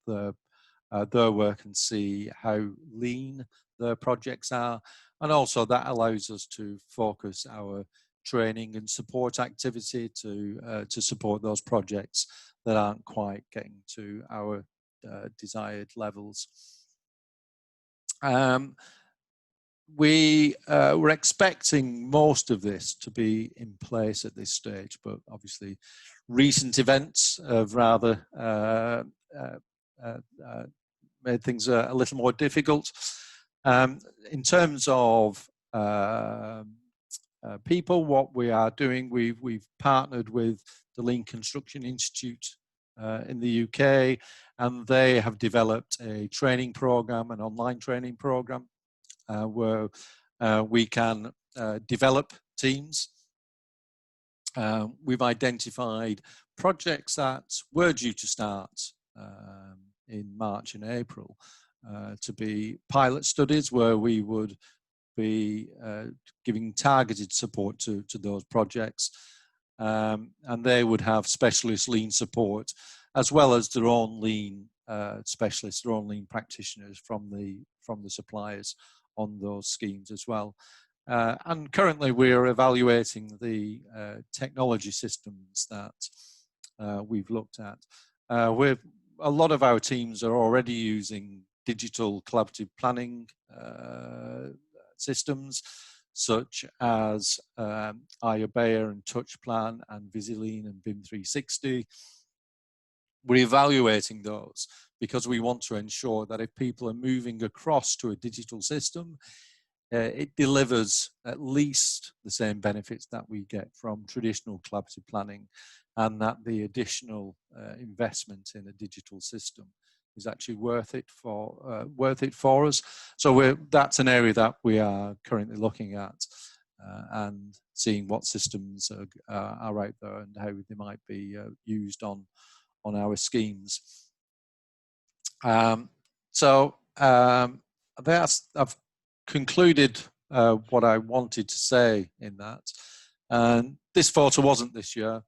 E: their work and see how lean their projects are, and also that allows us to focus our training and support activity to support those projects that aren't quite getting to our desired levels. We're expecting most of this to be in place at this stage, but obviously recent events have rather made things a little more difficult. In terms of people, what we are doing, we've partnered with the Lean Construction Institute in the UK, and they have developed a training program, an online training program, where we can develop teams. We've identified projects that were due to start in March and April to be pilot studies, where we would be giving targeted support to those projects, and they would have specialist lean support as well as their own lean specialists, their own lean practitioners from the suppliers on those schemes as well. And currently we're evaluating the technology systems that we've looked at. A lot of our teams are already using digital collaborative planning systems such as iObea and TouchPlan and VisiLean and BIM 360. We're evaluating those because we want to ensure that if people are moving across to a digital system, it delivers at least the same benefits that we get from traditional collaborative planning, and that the additional investment in a digital system is actually worth it for us. So that's an area that we are currently looking at and seeing what systems are out there and how they might be used on our schemes. I've concluded what I wanted to say in that. And this photo wasn't this year.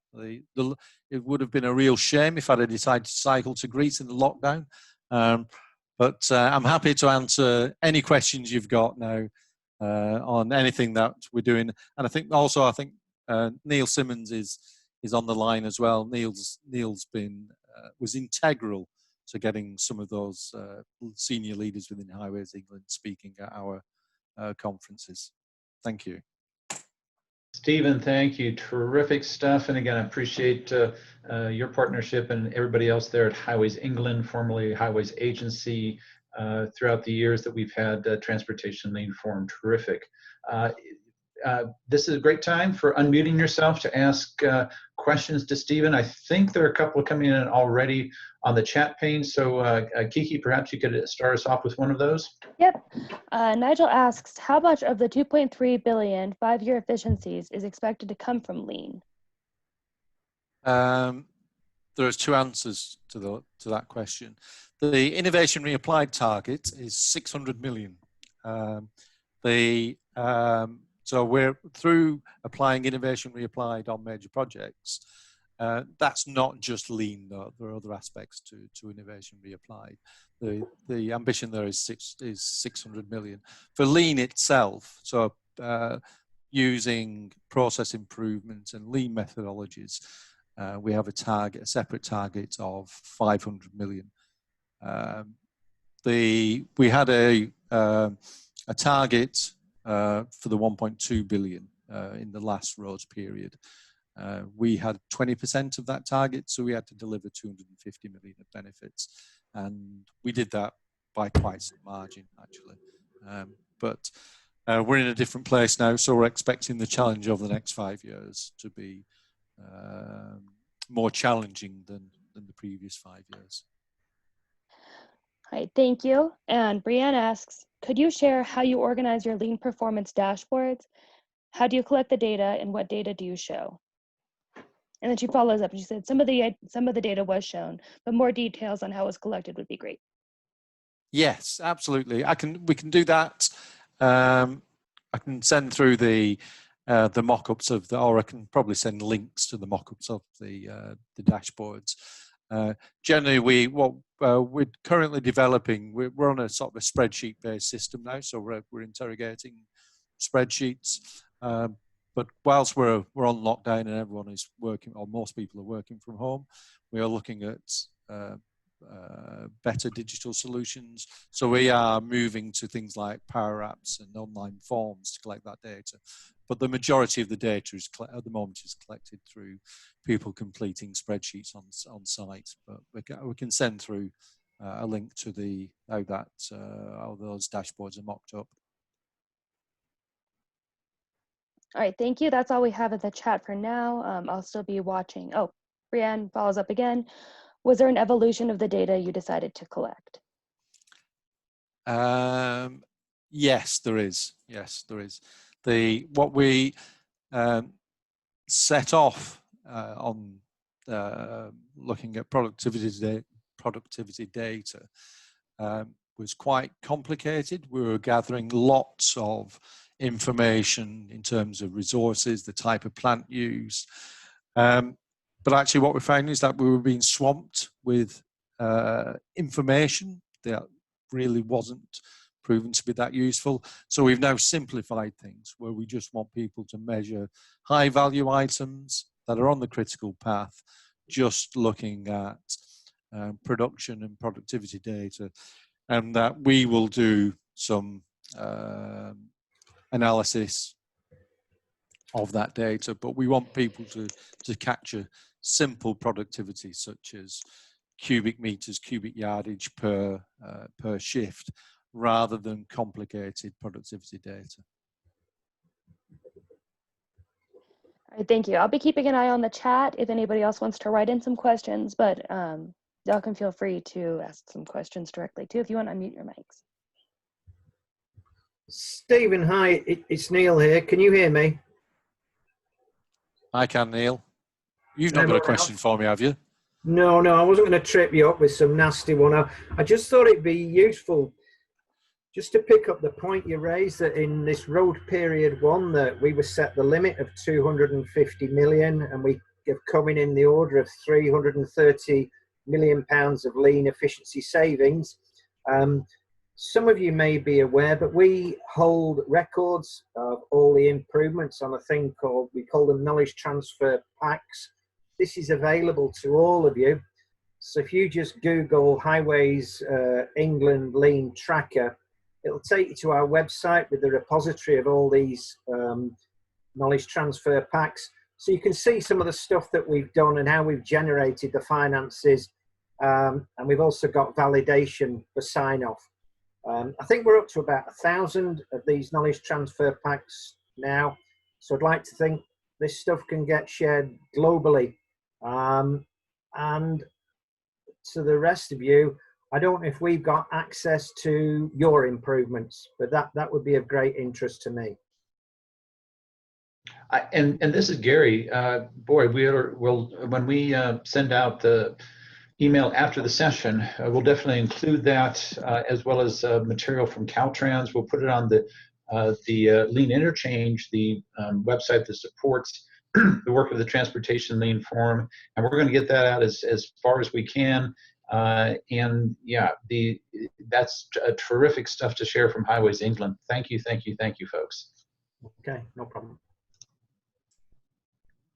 E: It would have been a real shame if I'd have decided to cycle to Greece in the lockdown. But I'm happy to answer any questions you've got now on anything that we're doing. And I think Neil Simmons is on the line as well. Neil's been was integral to getting some of those senior leaders within Highways England speaking at our conferences. Thank you.
B: Stephen, thank you. Terrific stuff. And again, I appreciate your partnership and everybody else there at Highways England, formerly Highways Agency, throughout the years that we've had Transportation Lean Forum. Terrific. This is a great time for unmuting yourself to ask questions to Stephen. I think there are a couple coming in already on the chat pane. So Kiki, perhaps you could start us off with one of those.
C: Yep. Nigel asks, how much of the 2.3 billion 5-year efficiencies is expected to come from lean?
E: there's two answers to that question. The innovation reapplied target is 600 million. So we're through applying innovation reapplied on major projects. That's not just lean, though. There are other aspects to innovation reapplied. The ambition there is 600 million. For lean itself, so using process improvements and lean methodologies, we have a separate target of 500 million. We had a target for the 1.2 billion in the last roads period. We had 20% of that target, so we had to deliver 250 million of benefits, and we did that by quite some margin, actually. But we're in a different place now, so we're expecting the challenge over the next 5 years to be more challenging than the previous 5 years.
C: All right, thank you. And Brianne asks, could you share how you organize your lean performance dashboards? How do you collect the data, and what data do you show? And then she follows up and she said some of the data was shown, but more details on how it was collected would be great.
E: Yes, absolutely. We can do that. I can send through the mock-ups or I can probably send links to the mock-ups of the dashboards. Generally, what we're currently developing, we're on a sort of a spreadsheet-based system now, so we're interrogating spreadsheets. But whilst we're on lockdown and everyone is working, or most people are working from home, we are looking at better digital solutions. So we are moving to things like Power Apps and online forms to collect that data. But the majority of the data at the moment is collected through people completing spreadsheets on site. But we can send through a link to how those dashboards are mocked up.
C: All right, thank you. That's all we have in the chat for now. I'll still be watching. Oh, Brianne follows up again. Was there an evolution of the data you decided to collect?
E: Yes, there is. Yes, there is. What we set off on looking at productivity data was quite complicated. We were gathering lots of information in terms of resources, the type of plant used. But actually what we found is that we were being swamped with information that really wasn't proven to be that useful. So we've now simplified things where we just want people to measure high value items that are on the critical path, just looking at production and productivity data, and that we will do some analysis of that data, but we want people to capture simple productivity such as cubic meters, cubic yardage per shift, rather than complicated productivity data.
C: All right, thank you. I'll be keeping an eye on the chat if anybody else wants to write in some questions, but y'all can feel free to ask some questions directly too if you want to unmute your mics.
G: Stephen, hi, it's Neil here. Can you hear me?
E: I can, Neil. You've not got a question for me, have you?
G: No, I wasn't going to trip you up with some nasty one. I just thought it'd be useful just to pick up the point you raised that in this road period one that we were set the limit of 250 million and we have coming in the order of 330 million pounds of lean efficiency savings. Some of you may be aware, but we hold records of all the improvements on a thing called, we call them knowledge transfer packs. This is available to all of you. So if you just Google Highways England Lean Tracker, it'll take you to our website with the repository of all these knowledge transfer packs. So you can see some of the stuff that we've done and how we've generated the finances. And we've also got validation for sign off. I think we're up to about 1,000 of these knowledge transfer packs now. So I'd like to think this stuff can get shared globally. And to the rest of you, I don't know if we've got access to your improvements, but that would be of great interest to me.
B: And this is Gary. Boy, when we send out the email after the session, we'll definitely include that as well as material from Caltrans. We'll put it on the Lean Interchange, the website that supports the work of the Transportation Lean Forum, and we're going to get that out as far as we can. And yeah, that's terrific stuff to share from Highways England. Thank you, folks.
G: Okay, no problem.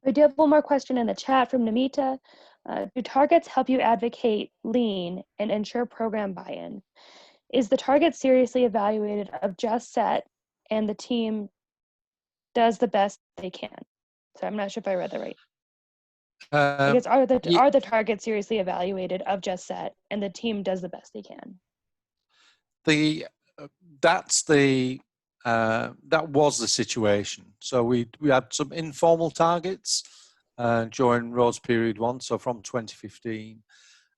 C: We do have one more question in the chat from Namita. Do targets help you advocate lean and ensure program buy-in? Is the target seriously evaluated of just set and the team does the best they can? So I'm not sure if I read that right. I guess are the targets seriously evaluated of just set and the team does the best they can?
E: That was the situation. So we had some informal targets during Roads Period 1, so from 2015.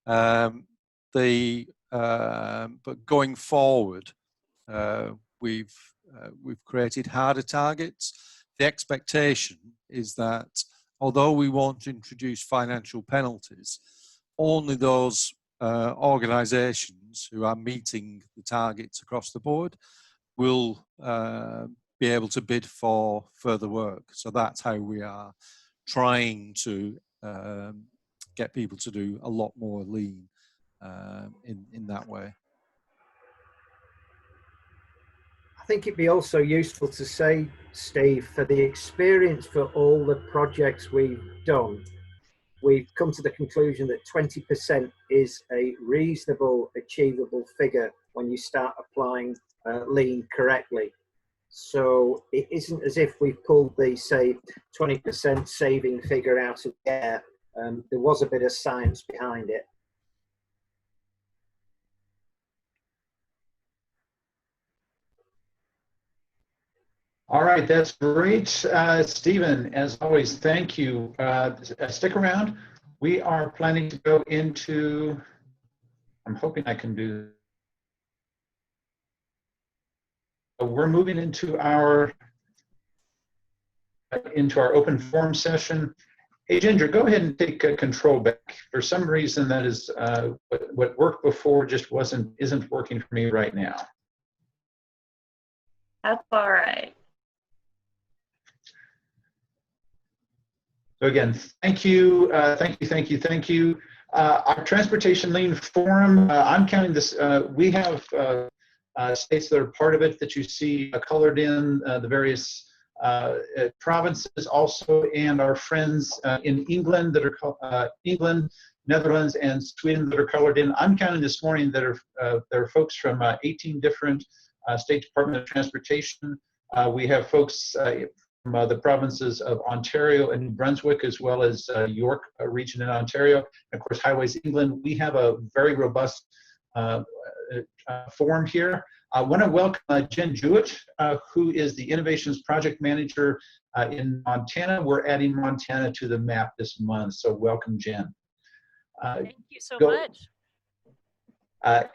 E: But going forward, we've created harder targets. The expectation is that although we won't introduce financial penalties, only those organisations who are meeting the targets across the board will be able to bid for further work. So that's how we are trying to get people to do a lot more lean in that way.
G: I think it'd be also useful to say, Steve, for the experience for all the projects we've done, we've come to the conclusion that 20% is a reasonable, achievable figure when you start applying lean correctly. So it isn't as if we've pulled the, say, 20% saving figure out of the air. There was a bit of science behind it.
B: All right, that's great. Stephen, as always, thank you. Stick around. We are planning to go into, I'm hoping I can do, we're moving into our open forum session. Hey, Ginger, go ahead and take control back. For some reason, that is what worked before just isn't working for me right now.
F: That's all right.
B: So again, thank you. Our Transportation Lean Forum, I'm counting this, we have states that are part of it that you see colored in, the various provinces also, and our friends in England that are England, Netherlands, and Sweden that are colored in. I'm counting this morning that there are folks from 18 different state Department of Transportation. We have folks from the provinces of Ontario and New Brunswick, as well as York region in Ontario. And of course, Highways England. We have a very robust forum here. I want to welcome Jen Jewett, who is the Innovations Project Manager in Montana. We're adding Montana to the map this month, so welcome, Jen.
H: Thank you so much.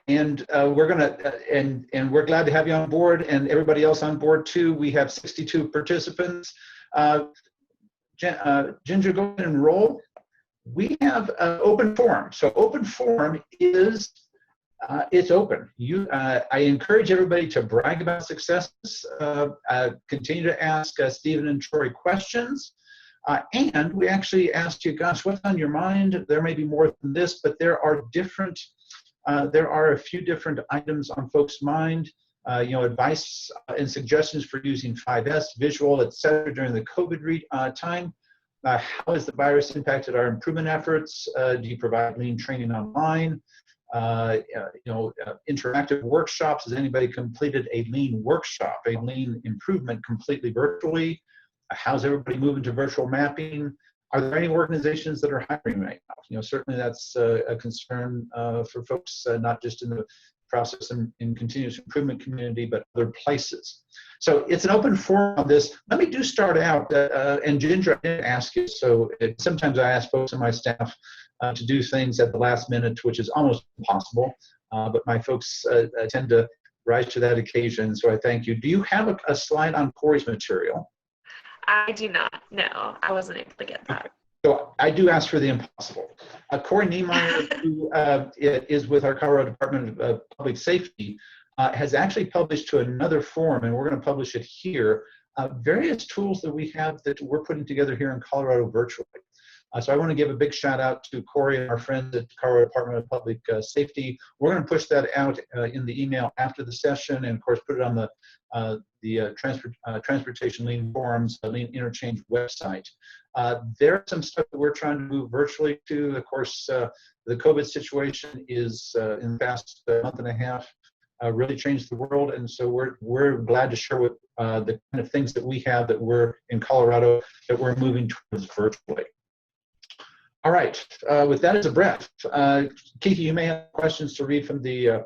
B: And we're glad to have you on board, and everybody else on board too. We have 62 participants. Ginger, go ahead and roll. We have an open forum. So open forum is it's open. I encourage everybody to brag about successes. Continue to ask Stephen and Troy questions. And we actually asked you, gosh, what's on your mind? There may be more than this, but there are a few different items on folks' mind, advice and suggestions for using 5S, visual, et cetera, during the COVID time. How has the virus impacted our improvement efforts? Do you provide lean training online? Interactive workshops. Has anybody completed a lean workshop, a lean improvement completely virtually? How's everybody moving to virtual mapping? Are there any organizations that are hiring right now? Certainly that's a concern for folks, not just in the process and in continuous improvement community, but other places. So it's an open forum on this. Let me start out, and Ginger, I didn't ask you, so sometimes I ask folks on my staff to do things at the last minute, which is almost impossible, but my folks tend to rise to that occasion, so I thank you. Do you have a slide on Corey's material?
F: I do not. No, I wasn't able to get that.
B: So I do ask for the impossible. Corey Niemeyer, who is with our Colorado Department of Public Safety, has actually published to another forum, and we're going to publish it here, various tools that we have that we're putting together here in Colorado virtually. So I want to give a big shout out to Corey and our friends at Colorado Department of Public Safety. We're going to push that out in the email after the session, and of course put it on the Transportation Lean Forums, Lean Interchange website. There's some stuff that we're trying to move virtually to. Of course, the COVID situation is in the past month and a half really changed the world, and so we're glad to share with the kind of things that we have that we're in Colorado that we're moving towards virtually. All right, with that as a breath, Keith, you may have questions to read from the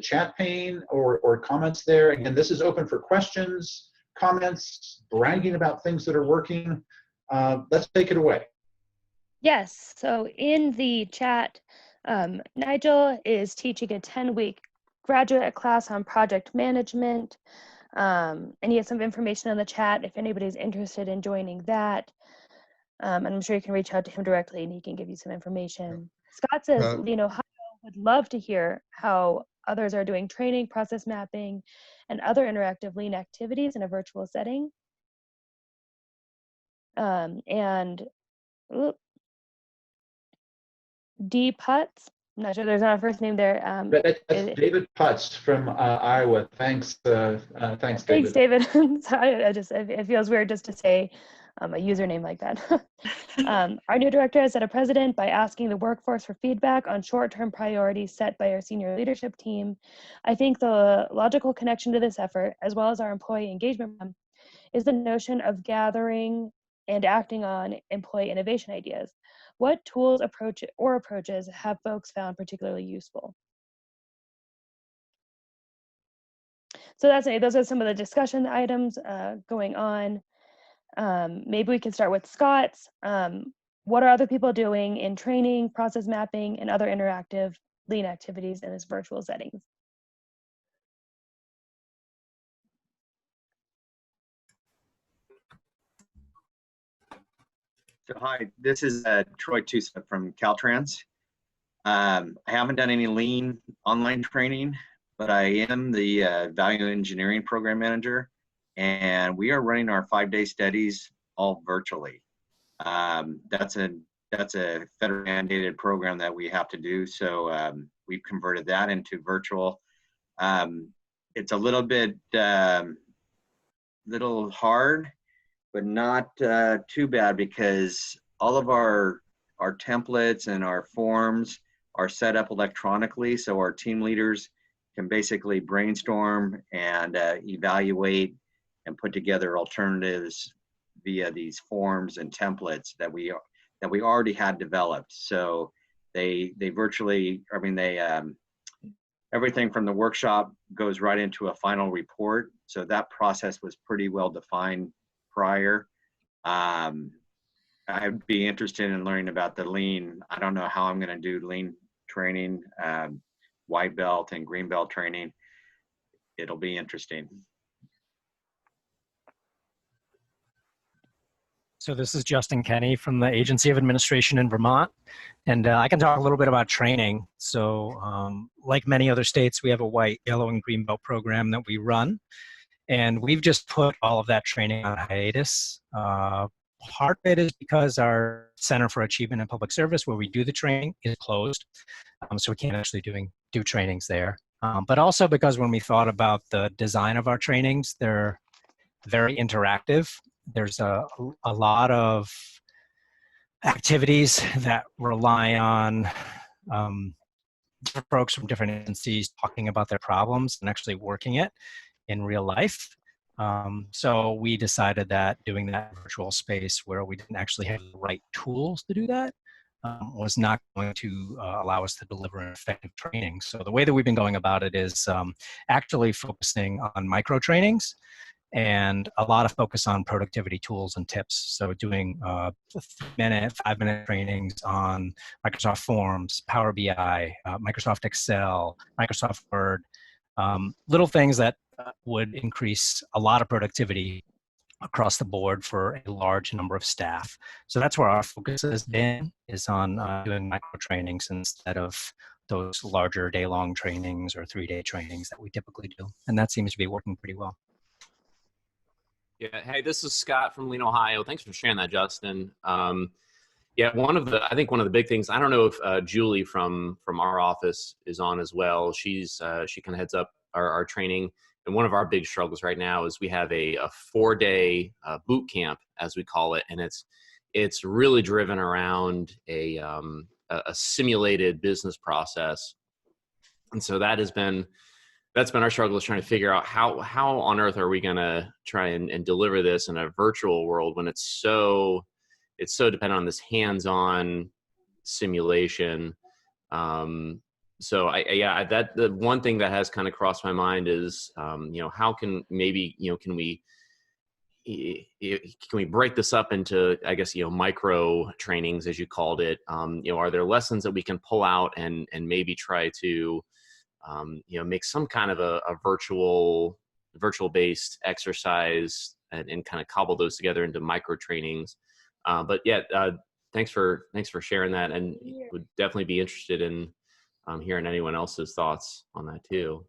B: chat pane or comments there. Again, this is open for questions, comments, bragging about things that are working. Let's take it away.
C: Yes, so in the chat, Nigel is teaching a 10-week graduate class on project management. And he has some information in the chat if anybody's interested in joining that. And I'm sure you can reach out to him directly and he can give you some information. Scott says, Ohio would love to hear how others are doing training, process mapping, and other interactive lean activities in a virtual setting. D. Putz, I'm not sure there's not a first name there.
B: That's David Putz from Iowa. Thanks, David.
C: Thanks, David. Sorry, it feels weird just to say a username like that. Our new director has set a precedent by asking the workforce for feedback on short-term priorities set by our senior leadership team. I think the logical connection to this effort, as well as our employee engagement program, is the notion of gathering and acting on employee innovation ideas. What tools approaches have folks found particularly useful? So those are some of the discussion items going on. Maybe we can start with Scott's. What are other people doing in training, process mapping, and other interactive lean activities in this virtual settings?
A: So hi, this is Troy Tusa from Caltrans. I haven't done any lean online training, but I am the value engineering program manager, and we are running our 5-day studies all virtually. That's a federally mandated program that we have to do, so we've converted that into virtual. It's a little bit little hard, but not too bad, because all of our templates and our forms are set up electronically, so our team leaders can basically brainstorm and evaluate and put together alternatives via these forms and templates that we already had developed. So they virtually, I mean, everything from the workshop goes right into a final report. So that process was pretty well defined prior. I'd be interested in learning about the lean. I don't know how I'm going to do lean training, white belt and green belt training. It'll be interesting.
H: So this is Justin Kenny from the Agency of Administration in Vermont, and I can talk a little bit about training. So like many other states, we have a white, yellow, and green belt program that we run, and we've just put all of that training on hiatus. Part of it is because our Center for Achievement in Public Service, where we do the training, is closed, so we can't actually do trainings there. But also because when we thought about the design of our trainings, they're very interactive. There's a lot of activities that rely on different folks from different agencies talking about their problems and actually working it in real life. So we decided that doing that virtual space where we didn't actually have the right tools to do that was not going to allow us to deliver an effective training. So the way that we've been going about it is actually focusing on micro trainings and a lot of focus on productivity tools and tips. So doing 3-minute, 5-minute trainings on Microsoft Forms, Power BI, Microsoft Excel, Microsoft Word, little things that would increase a lot of productivity across the board for a large number of staff. So that's where our focus has been, is on doing micro trainings instead of those larger day-long trainings or 3-day trainings that we typically do. And that seems to be working pretty well.
I: Yeah. Hey, this is Scott from Lean, Ohio. Thanks for sharing that, Justin. Yeah, I think one of the big things, I don't know if Julie from our office is on as well. She kind of heads up our training. And one of our big struggles right now is we have a 4-day boot camp, as we call it. And it's really driven around a simulated business process. And so that's been our struggle, is trying to figure out how on earth are we going to try and deliver this in a virtual world when it's so dependent on this hands-on simulation. So the one thing that has kind of crossed my mind is, how can maybe, can we break this up into, I guess, micro trainings, as you called it? Are there lessons that we can pull out and maybe try to, make some kind of a virtual based exercise and kind of cobble those together into micro trainings? But yeah, thanks for sharing that, and would definitely be interested in hearing anyone else's thoughts on that too.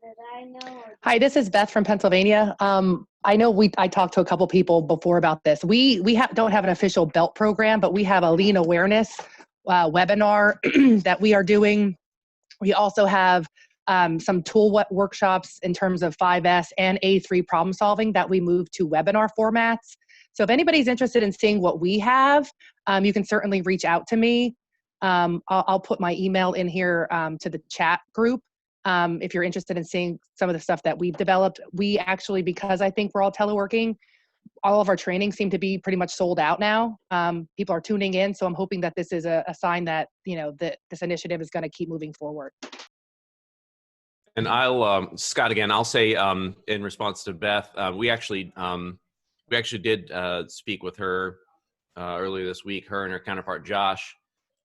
J: Hi, this is Beth from Pennsylvania. I know I talked to a couple people before about this. We don't have an official BELT program, but we have a lean awareness webinar that we are doing. We also have some tool workshops in terms of 5S and A3 problem solving that we moved to webinar formats. So if anybody's interested in seeing what we have, you can certainly reach out to me. I'll put my email in here to the chat group. If you're interested in seeing some of the stuff that we've developed, we actually, because I think we're all teleworking, all of our trainings seem to be pretty much sold out now. People are tuning in, so I'm hoping that this is a sign that, that this initiative is going to keep moving forward.
I: And I'll, Scott, again, I'll say in response to Beth, we actually did speak with her earlier this week, her and her counterpart Josh,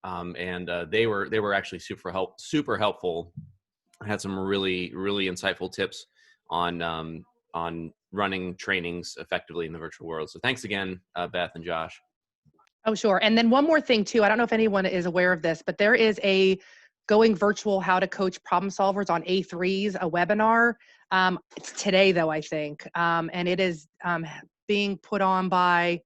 I: and they were actually super helpful. Had some really, really insightful tips on running trainings effectively in the virtual world. So thanks again, Beth and Josh.
J: Oh, sure. And then one more thing too, I don't know if anyone is aware of this, but there is a Going Virtual How to Coach Problem Solvers on A3s, a webinar. It's today though, I think. And it is being put on by,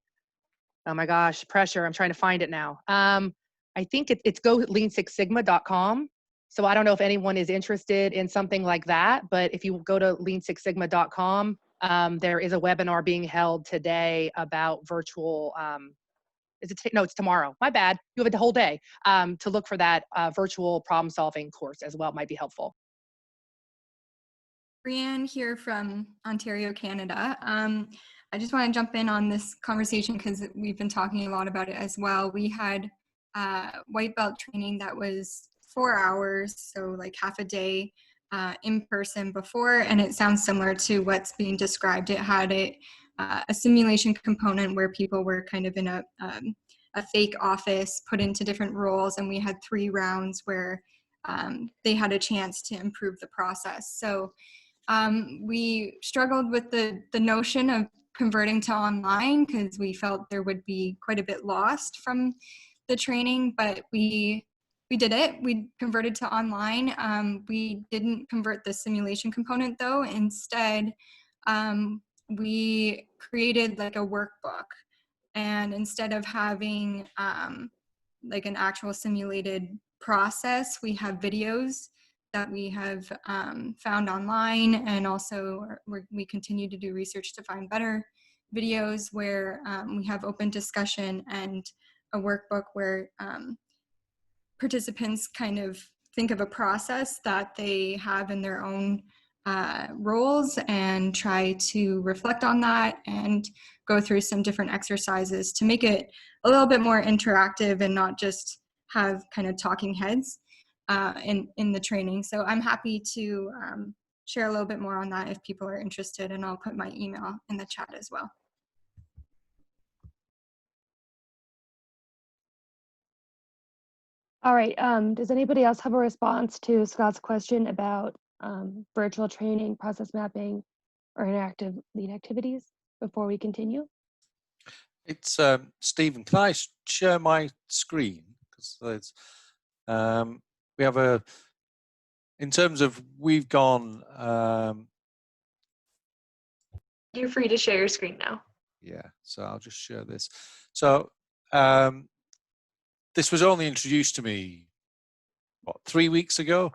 J: oh my gosh, pressure. I'm trying to find it now. I think it's golean6sigma.com. So I don't know if anyone is interested in something like that, but if you go to lean6sigma.com, there is a webinar being held today about virtual, it's tomorrow. My bad. You have the whole day to look for that virtual problem solving course as well. It might be helpful.
K: Brianne here from Ontario, Canada. I just want to jump in on this conversation because we've been talking a lot about it as well. We had white belt training that was 4 hours, so like half a day in person before, and it sounds similar to what's being described. It had a simulation component where people were kind of in a fake office, put into different roles, and we had 3 rounds where they had a chance to improve the process. So we struggled with the notion of converting to online because we felt there would be quite a bit lost from the training, but we did it. We converted to online. We didn't convert the simulation component though. Instead, we created like a workbook, and instead of having like an actual simulated process, we have videos that we have found online, and also we continue to do research to find better videos where we have open discussion and a workbook where participants kind of think of a process that they have in their own roles and try to reflect on that and go through some different exercises to make it a little bit more interactive and not just have kind of talking heads in the training. So I'm happy to share a little bit more on that if people are interested, and I'll put my email in the chat as well.
C: All right, does anybody else have a response to Scott's question about virtual training, process mapping, or interactive lead activities before we continue?
E: It's Stephen. Can I share my screen? Because we have a. In terms of we've gone.
F: You're free to share your screen now.
E: Yeah, so I'll just share this. So this was only introduced to me, what, 3 weeks ago.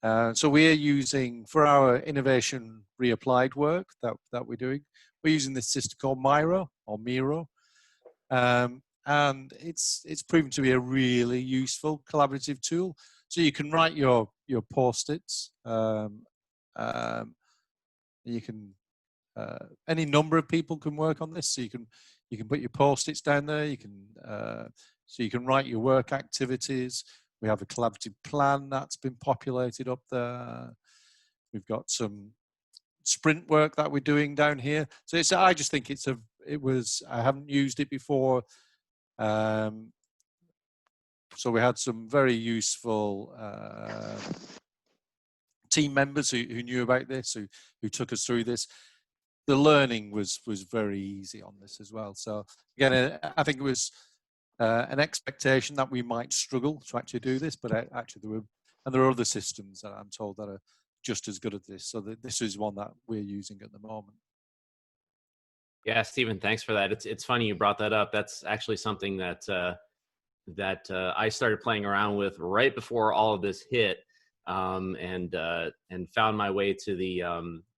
E: So we're using, for our innovation reapplied work that we're doing, we're using this system called Miro or Miro. And it's proven to be a really useful collaborative tool. So you can write your post-its. You can any number of people can work on this. So you can put your post-its down there. You can so you can write your work activities. We have a collaborative plan that's been populated up there. We've got some sprint work that we're doing down here. So I just think I haven't used it before. So we had some very useful team members who knew about this, who took us through this. The learning was very easy on this as well. So again, I think it was an expectation that we might struggle to actually do this, but actually there are other systems that I'm told that are just as good at this. So this is one that we're using at the moment.
I: Yeah, Stephen, thanks for that. It's funny you brought that up. That's actually something that I started playing around with right before all of this hit, and found my way to the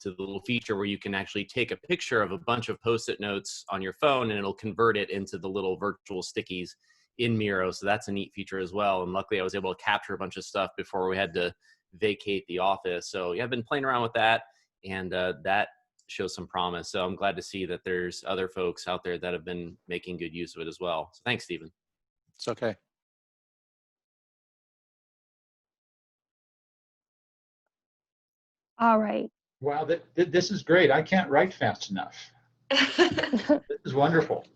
I: little feature where you can actually take a picture of a bunch of Post-it notes on your phone, and it'll convert it into the little virtual stickies in Miro. So that's a neat feature as well. And luckily, I was able to capture a bunch of stuff before we had to vacate the office. So yeah, I've been playing around with that, and that shows some promise. So I'm glad to see that there's other folks out there that have been making good use of it as well. So thanks, Stephen.
E: It's okay.
C: All right.
B: Wow, this is great. I can't write fast enough. This is wonderful.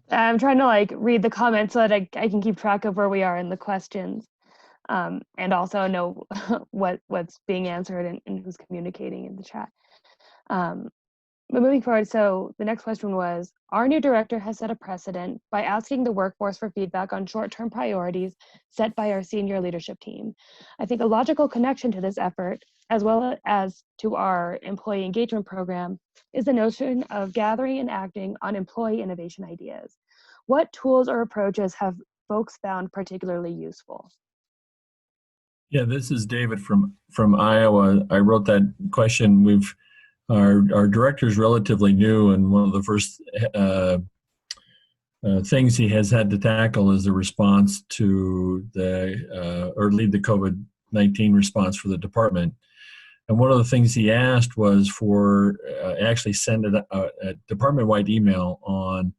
C: I'm trying to read the comments so that I can keep track of where we are in the questions, and also know what's being answered and who's communicating in the chat. But moving forward, so the next question was, our new director has set a precedent by asking the workforce for feedback on short-term priorities set by our senior leadership team. I think a logical connection to this effort, as well as to our employee engagement program, is the notion of gathering and acting on employee innovation ideas. What tools or approaches have folks found particularly useful?
L: Yeah, this is David from Iowa. I wrote that question. Our director is relatively new, and one of the first things he has had to tackle is the response to lead the COVID-19 response for the department. And one of the things he asked was for actually send a department-wide email on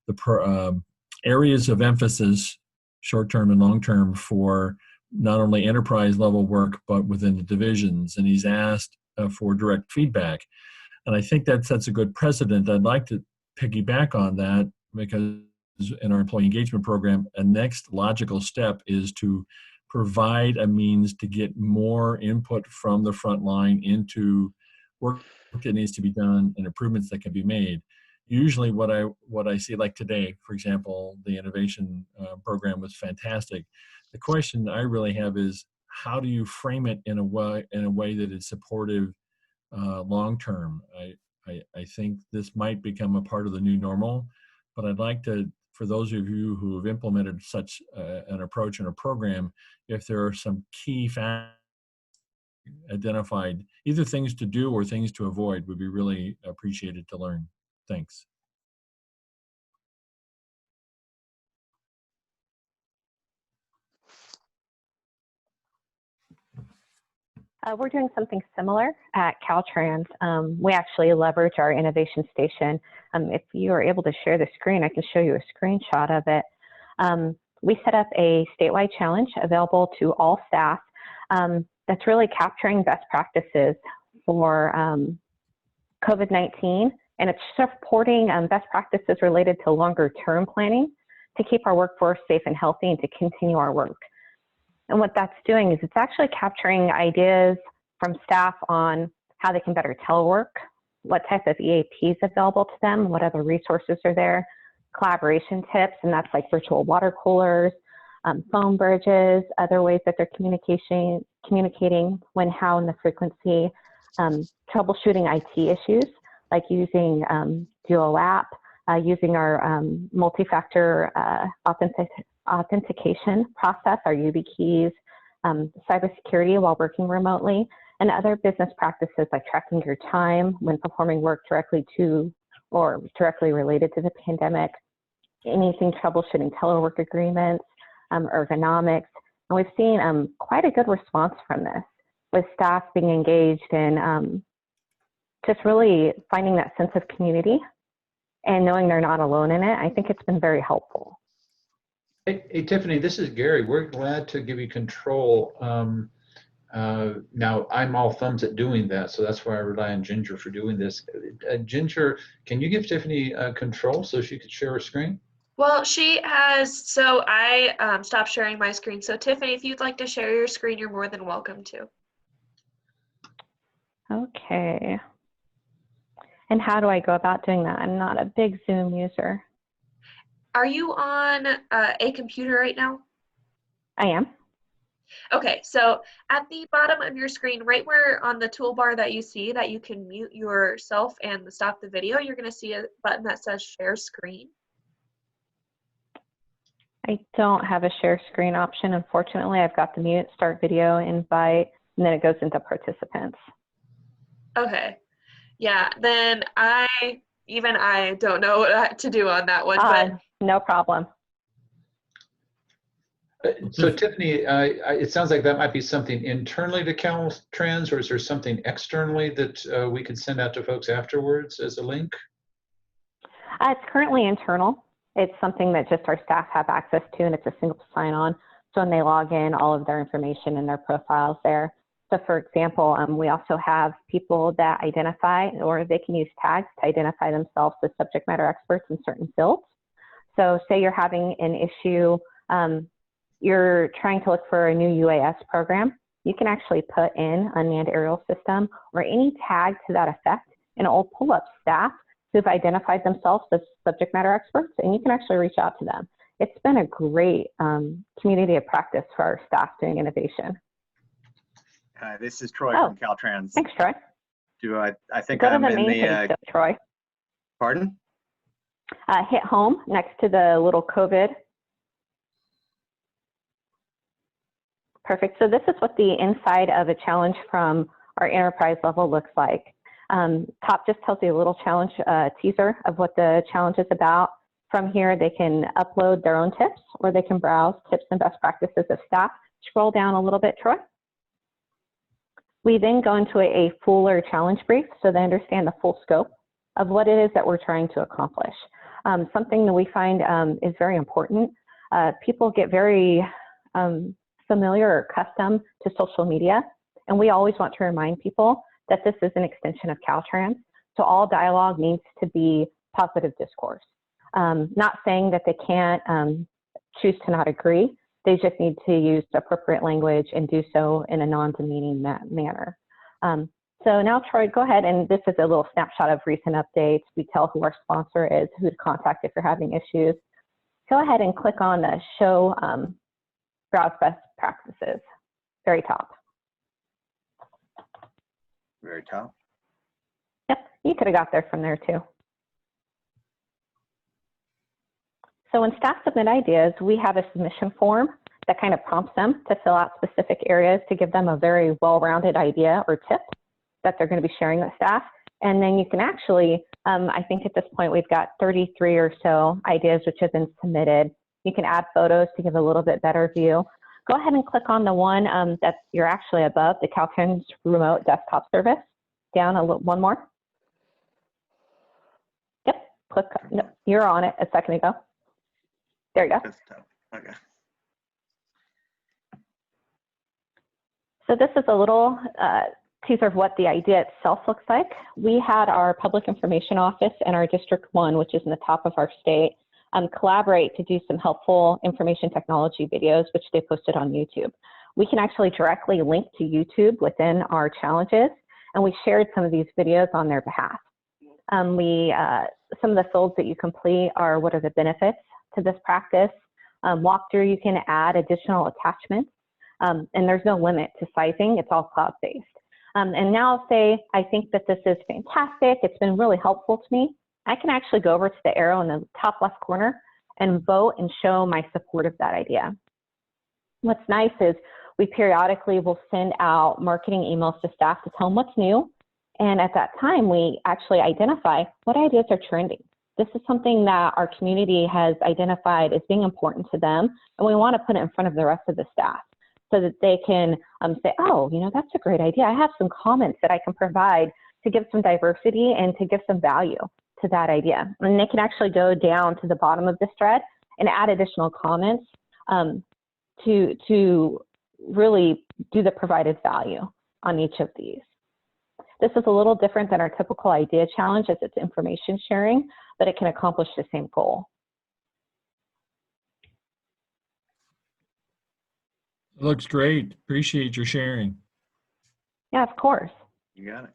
L: the areas of emphasis, short-term and long-term, for not only enterprise-level work but within the divisions. And he's asked for direct feedback. And I think that sets a good precedent. I'd like to piggyback on that, because in our employee engagement program, a next logical step is to provide a means to get more input from the front line into work that needs to be done and improvements that can be made. Usually what I see, like today, for example, the innovation program was fantastic. The question I really have is, how do you frame it in a way that is supportive long term? I think this might become a part of the new normal, but I'd like to, for those of you who have implemented such an approach in a program, if there are some key factors identified, either things to do or things to avoid, would be really appreciated to learn. Thanks.
D: We're doing something similar at Caltrans. We actually leverage our innovation station. If you are able to share the screen, I can show you a screenshot of it. We set up a statewide challenge available to all staff that's really capturing best practices for COVID-19, and it's supporting best practices related to longer term planning to keep our workforce safe and healthy and to continue our work. And what that's doing is it's actually capturing ideas from staff on how they can better telework, what type of EAP is available to them, what other resources are there, collaboration tips, and that's like virtual water coolers, phone bridges, other ways that they're communicating, when, how, and the frequency, troubleshooting IT issues, like using Duo app, using our multi-factor authentication process, our UB keys, cybersecurity while working remotely, and other business practices like tracking your time when performing work directly to or directly related to the pandemic, anything troubleshooting telework agreements, ergonomics. And we've seen quite a good response from this, with staff being engaged in just really finding that sense of community and knowing they're not alone in it. I think it's been very helpful.
B: Hey, Tiffany, this is Gary. We're glad to give you control. Now, I'm all thumbs at doing that, so that's why I rely on Ginger for doing this. Ginger, can you give Tiffany control so she could share her screen?
F: Well, she has, so I stopped sharing my screen. So Tiffany, if you'd like to share your screen, you're more than welcome to.
D: Okay. And how do I go about doing that? I'm not a big Zoom user.
F: Are you on a computer right now?
D: I am.
F: Okay, so at the bottom of your screen, right where on the toolbar that you see that you can mute yourself and stop the video, you're going to see a button that says share screen.
D: I don't have a share screen option, unfortunately. I've got the mute, start video, invite, and then it goes into participants.
F: Okay, yeah, then I don't know what to do on that one, but
D: no problem.
B: So Tiffany, it sounds like that might be something internally to Caltrans, or is there something externally that we could send out to folks afterwards as a link?
D: It's currently internal. It's something that just our staff have access to, and it's a single sign-on. So when they log in, all of their information and their profiles there. So for example, we also have people that identify, or they can use tags to identify themselves as subject matter experts in certain fields. So say you're having an issue, you're trying to look for a new UAS program, you can actually put in unmanned aerial system or any tag to that effect, and it will pull up staff who've identified themselves as subject matter experts, and you can actually reach out to them. It's been a great community of practice for our staff doing innovation.
M: This is Troy from Caltrans.
D: Thanks, Troy.
M: I think
D: Go to
M: I'm
D: the
M: in
D: main
M: the
D: page, Troy.
M: Pardon?
D: Hit home next to the little COVID. Perfect. So this is what the inside of a challenge from our enterprise level looks like. Top just tells you a little challenge teaser of what the challenge is about. From here, they can upload their own tips, or they can browse tips and best practices of staff. Scroll down a little bit, Troy. We then go into a fuller challenge brief so they understand the full scope of what it is that we're trying to accomplish. Something that we find is very important. People get very familiar or accustomed to social media, and we always want to remind people that this is an extension of Caltrans. So all dialogue needs to be positive discourse. Not saying that they can't choose to not agree. They just need to use appropriate language and do so in a non-demeaning manner. So now, Troy, go ahead, and this is a little snapshot of recent updates. We tell who our sponsor is, who to contact if you're having issues. Go ahead and click on the show browse best practices, very top.
M: Very top.
D: Yep, you could have got there from there too. So when staff submit ideas, we have a submission form that kind of prompts them to fill out specific areas to give them a very well-rounded idea or tip that they're going to be sharing with staff. And then you can actually, I think at this point we've got 33 or so ideas which have been submitted. You can add photos to give a little bit better view. Go ahead and click on the one that you're actually above, the Caltrans remote desktop service. Down one more. Yep, click, no, you're on it a second ago. There you go.
M: Okay.
D: So this is a little teaser of what the idea itself looks like. We had our public information office and our District 1, which is in the top of our state, collaborate to do some helpful information technology videos, which they posted on YouTube. We can actually directly link to YouTube within our challenges, and we shared some of these videos on their behalf. We some of the fields that you complete are what are the benefits to this practice. Walkthrough, you can add additional attachments, and there's no limit to sizing. It's all cloud-based. And now I'll say, I think that this is fantastic. It's been really helpful to me. I can actually go over to the arrow in the top left corner and vote and show my support of that idea. What's nice is we periodically will send out marketing emails to staff to tell them what's new. And at that time, we actually identify what ideas are trending. This is something that our community has identified as being important to them, and we want to put it in front of the rest of the staff so that they can say, oh, you know, that's a great idea. I have some comments that I can provide to give some diversity and to give some value to that idea. And they can actually go down to the bottom of this thread and add additional comments to really do the provided value on each of these. This is a little different than our typical idea challenge as it's information sharing, but it can accomplish the same goal.
L: Looks great. Appreciate your sharing.
D: Yeah, of course.
M: You got it.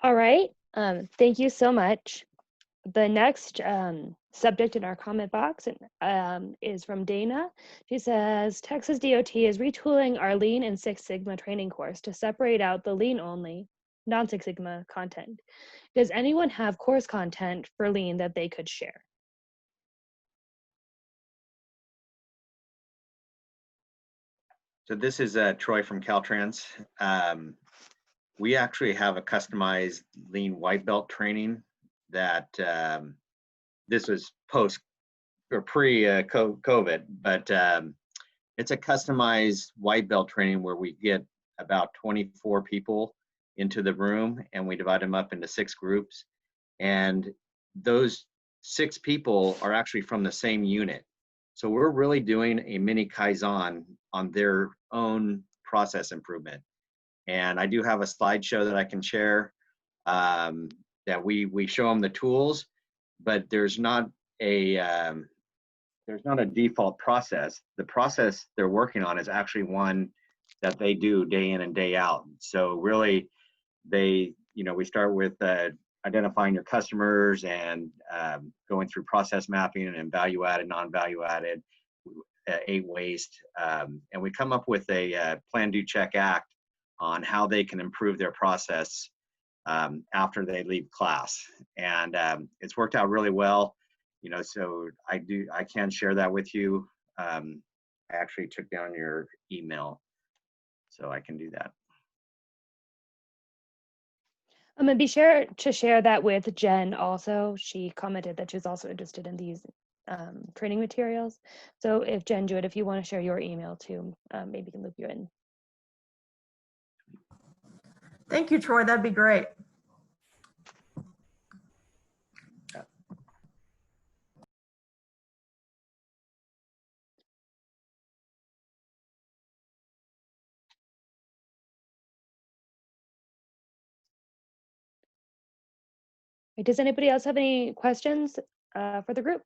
C: All right. Thank you so much. The next subject in our comment box is from Dana. She says, Texas DOT is retooling our Lean and Six Sigma training course to separate out the Lean only, non-Six Sigma content. Does anyone have course content for Lean that they could share?
A: So this is Troy from Caltrans. We actually have a customized Lean white belt training that this was post or pre-COVID, but it's a customized white belt training where we get about 24 people into the room and we divide them up into 6 groups. And those 6 people are actually from the same unit. So we're really doing a mini Kaizen on their own process improvement. And I do have a slideshow that I can share that we show them the tools, but there's not a default process. The process they're working on is actually one that they do day in and day out. So really, we start with identifying your customers and going through process mapping and value added, non-value added, 8 waste, and we come up with a plan, do, check, act on how they can improve their process after they leave class. And it's worked out really well, so I can share that with you. I actually took down your email, so I can do that.
C: I'm gonna be sure to share that with Jen also. She commented that she's also interested in these training materials. So if Jen Jewett, if you want to share your email too, maybe we can loop you in.
N: Thank you, Troy. That'd be great.
C: Does anybody else have any questions for the group?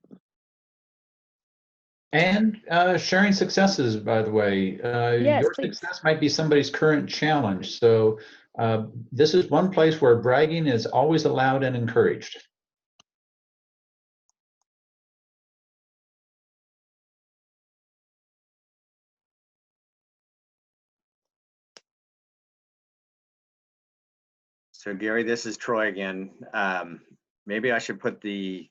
B: And sharing successes, by the way.
C: Yes,
B: your
C: please.
B: success might be somebody's current challenge. So this is one place where bragging is always allowed and encouraged.
A: So Gary, this is Troy again. Maybe I should put the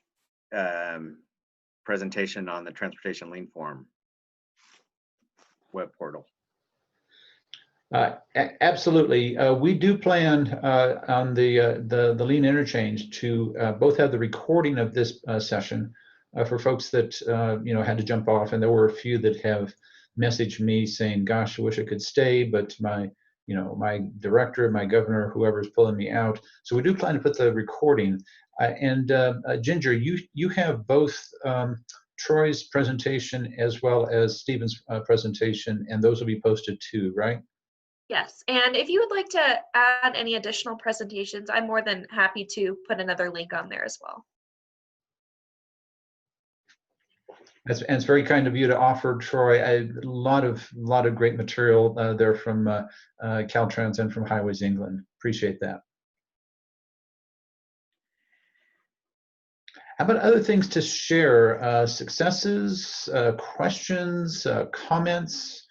A: presentation on the Transportation Lean Forum web portal.
B: Absolutely. We do plan on the Lean Interchange to both have the recording of this session for folks that had to jump off, and there were a few that have messaged me saying, gosh, I wish I could stay, but my director, my governor, whoever's pulling me out. So we do plan to put the recording. And Ginger, you have both Troy's presentation as well as Stephen's presentation, and those will be posted too, right?
F: Yes, and if you would like to add any additional presentations, I'm more than happy to put another link on there as well.
B: And it's very kind of you to offer, Troy. A lot of great material there from Caltrans and from Highways England. Appreciate that. How about other things to share? Successes, questions, comments?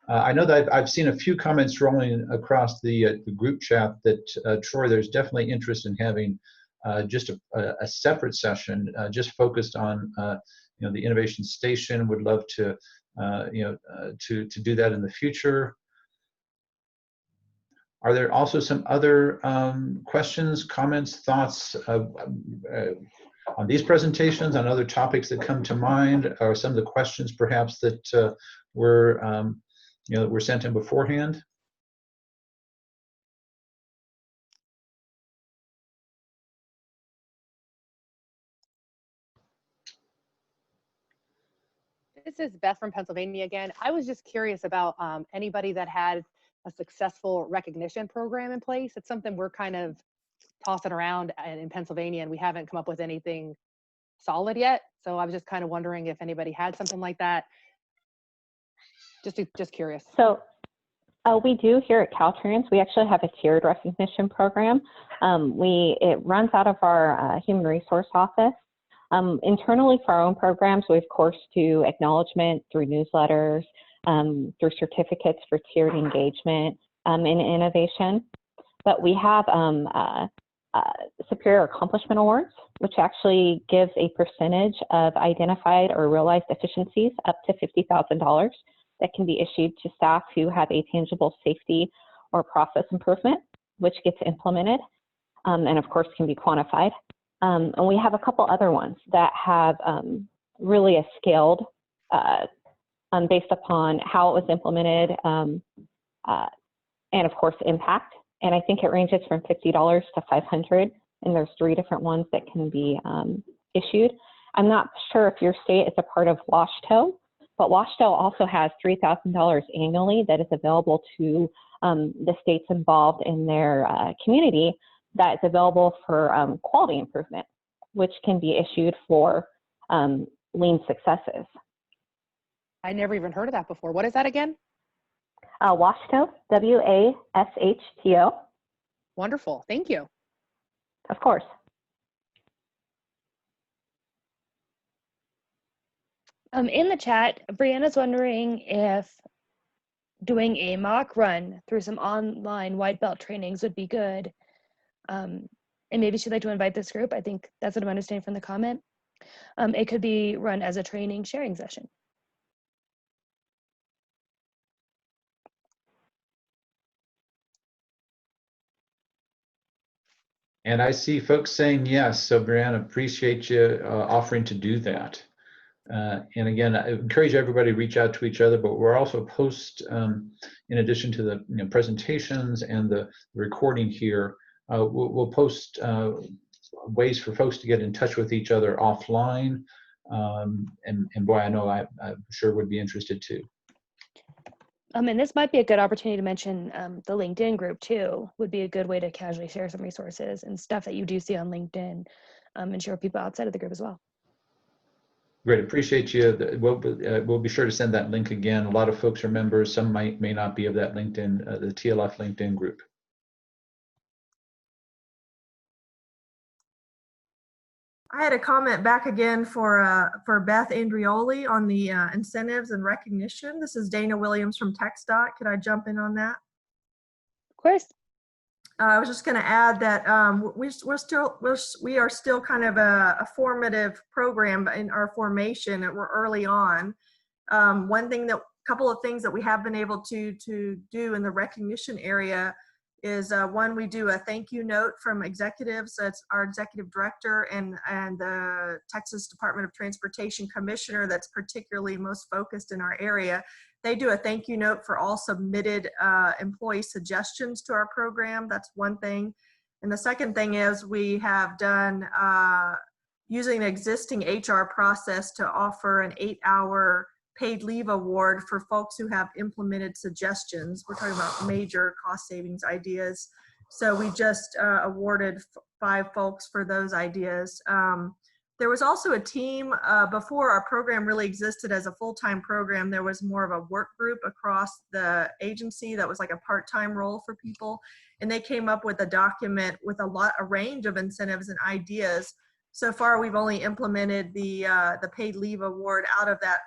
B: I know that I've seen a few comments rolling across the group chat that, Troy, there's definitely interest in having just a separate session just focused on the innovation station. Would love to to do that in the future. Are there also some other questions, comments, thoughts on these presentations, on other topics that come to mind, or some of the questions perhaps that were were sent in beforehand?
J: This is Beth from Pennsylvania again. I was just curious about anybody that had a successful recognition program in place. It's something we're kind of tossing around in Pennsylvania, and we haven't come up with anything solid yet. So I was just kind of wondering if anybody had something like that. Just curious.
D: So we do here at Caltrans. We actually have a tiered recognition program. It runs out of our human resource office. Internally for our own programs, we of course do acknowledgement through newsletters, through certificates for tiered engagement in innovation. But we have Superior Accomplishment Awards, which actually gives a percentage of identified or realized efficiencies up to $50,000 that can be issued to staff who have a tangible safety or process improvement, which gets implemented and of course can be quantified. And we have a couple other ones that have really a scaled based upon how it was implemented and of course impact. And I think it ranges from $50 to $500, and there's 3 different ones that can be issued. I'm not sure if your state is a part of WSHTO, but WSHTO also has $3,000 annually that is available to the states involved in their community that is available for quality improvement, which can be issued for lean successes.
J: I never even heard of that before. What is that again?
D: WSHTO, W-A-S-H-T-O.
J: Wonderful. Thank you.
D: Of course.
C: In the chat, Brianna's wondering if doing a mock run through some online white belt trainings would be good. And maybe she'd like to invite this group. I think that's what I'm understanding from the comment. It could be run as a training sharing session.
B: And I see folks saying yes. So Brianna, appreciate you offering to do that. And again, I encourage everybody to reach out to each other, but we're also post, in addition to the presentations and the recording here, we'll post ways for folks to get in touch with each other offline. And boy, I know I'm sure would be interested too.
C: And this might be a good opportunity to mention the LinkedIn group too. Would be a good way to casually share some resources and stuff that you do see on LinkedIn and share with people outside of the group as well.
B: Great, appreciate you. We'll be sure to send that link again. A lot of folks are members. Some may not be of that LinkedIn, the TLF LinkedIn group.
N: I had a comment back again for Beth Andrioli on the incentives and recognition. This is Dana Williams from TxDOT. Could I jump in on that?
C: Of course.
N: I was just going to add that we are still kind of a formative program in our formation, and we're early on. Couple of things that we have been able to do in the recognition area is one, we do a thank you note from executives. That's our executive director and the Texas Department of Transportation commissioner that's particularly most focused in our area. They do a thank you note for all submitted employee suggestions to our program. That's one thing. And the second thing is we have done using an existing HR process to offer an 8-hour paid leave award for folks who have implemented suggestions. We're talking about major cost savings ideas. So we just awarded 5 folks for those ideas. There was also a team before our program really existed as a full-time program. There was more of a work group across the agency that was like a part-time role for people. And they came up with a document with a range of incentives and ideas So far, we've only implemented the paid leave award out of that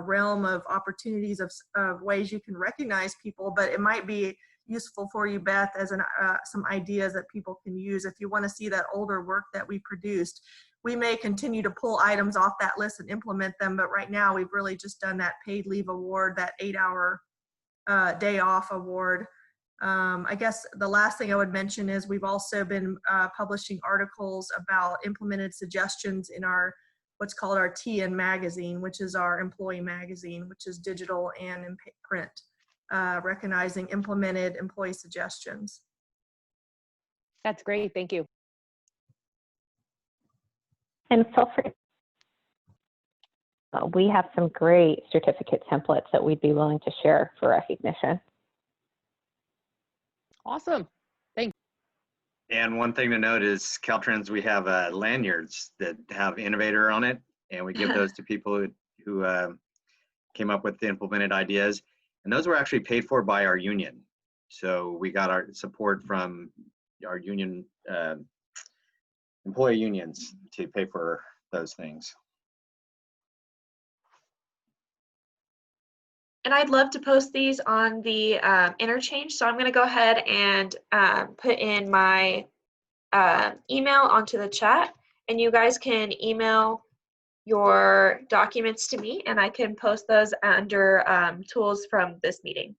N: realm of opportunities of ways you can recognize people, but it might be useful for you, Beth, as some ideas that people can use. If you want to see that older work that we produced, we may continue to pull items off that list and implement them, but right now we've really just done that paid leave award, that 8-hour day off award. I guess the last thing I would mention is we've also been publishing articles about implemented suggestions in our what's called our TN magazine, which is our employee magazine, which is digital and in print, recognizing implemented employee suggestions.
C: That's great. Thank you.
D: And feel free. We have some great certificate templates that we'd be willing to share for recognition.
C: Awesome. Thanks.
M: And one thing to note is Caltrans, we have lanyards that have innovator on it, and we give those to people who came up with the implemented ideas. And those were actually paid for by our union. So we got our support from our union, employee unions to pay for those things.
F: And I'd love to post these on the interchange. So I'm going to go ahead and put in my email onto the chat, and you guys can email your documents to me, and I can post those under tools from this meeting.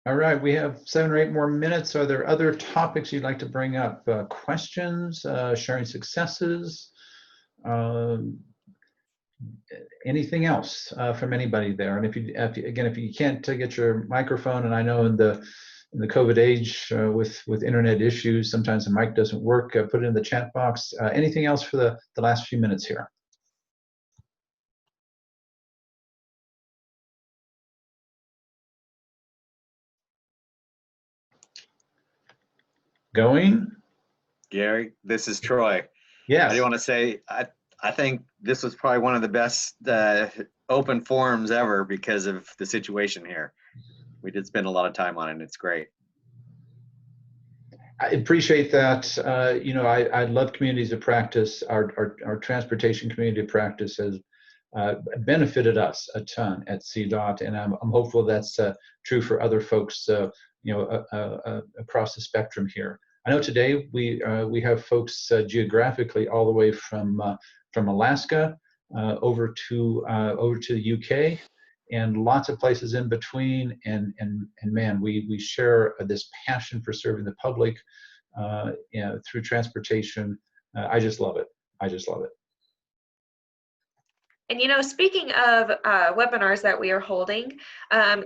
B: All right, we have 7 or 8 more minutes. Are there other topics you'd like to bring up? Questions, sharing successes, anything else from anybody there? And if you can't get your microphone, and I know in the COVID age with internet issues, sometimes the mic doesn't work, put it in the chat box. Anything else for the last few minutes here? Going?
M: Gary, this is Troy.
B: Yes.
M: I do want to say, I think this was probably one of the best open forums ever because of the situation here. We did spend a lot of time on it, and it's great.
B: I appreciate that. I love communities of practice. Our transportation community of practice has benefited us a ton at CDOT, and I'm hopeful that's true for other folks, across the spectrum here. I know today we have folks geographically all the way from Alaska over to the UK, and lots of places in between. And man, we share this passion for serving the public through transportation. I just love it. I just love it.
F: And speaking of webinars that we are holding,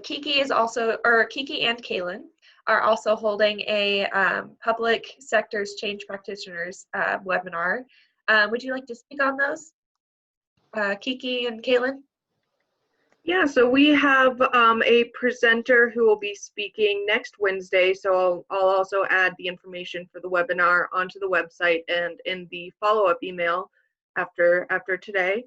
F: Kiki and Kaylin are also holding a public sector's change practitioners webinar. Would you like to speak on those, Kiki and Kaylin?
O: Yeah, so we have a presenter who will be speaking next Wednesday. So I'll also add the information for the webinar onto the website and in the follow-up email after today.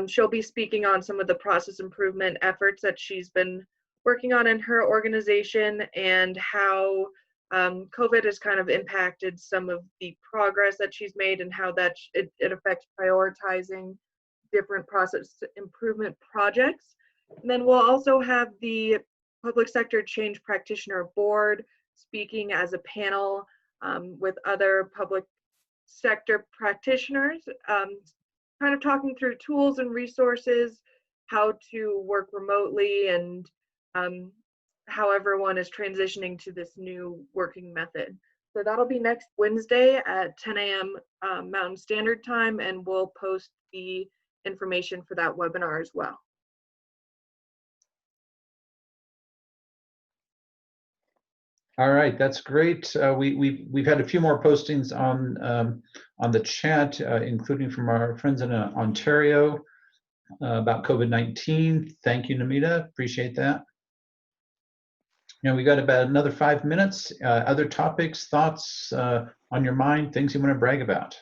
O: She'll be speaking on some of the process improvement efforts that she's been working on in her organization, and how COVID has kind of impacted some of the progress that she's made, and how it affects prioritizing different process improvement projects. And then we'll also have the Public Sector Change Practitioner Board speaking as a panel with other public sector practitioners, kind of talking through tools and resources, how to work remotely, and how everyone is transitioning to this new working method. So that'll be next Wednesday at 10 a.m. Mountain Standard Time, and we'll post the information for that webinar as well.
B: All right, that's great. We've had a few more postings on the chat, including from our friends in Ontario about COVID-19. Thank you, Namita. Appreciate that. We got about another 5 minutes. Other topics, thoughts on your mind, things you want to brag about?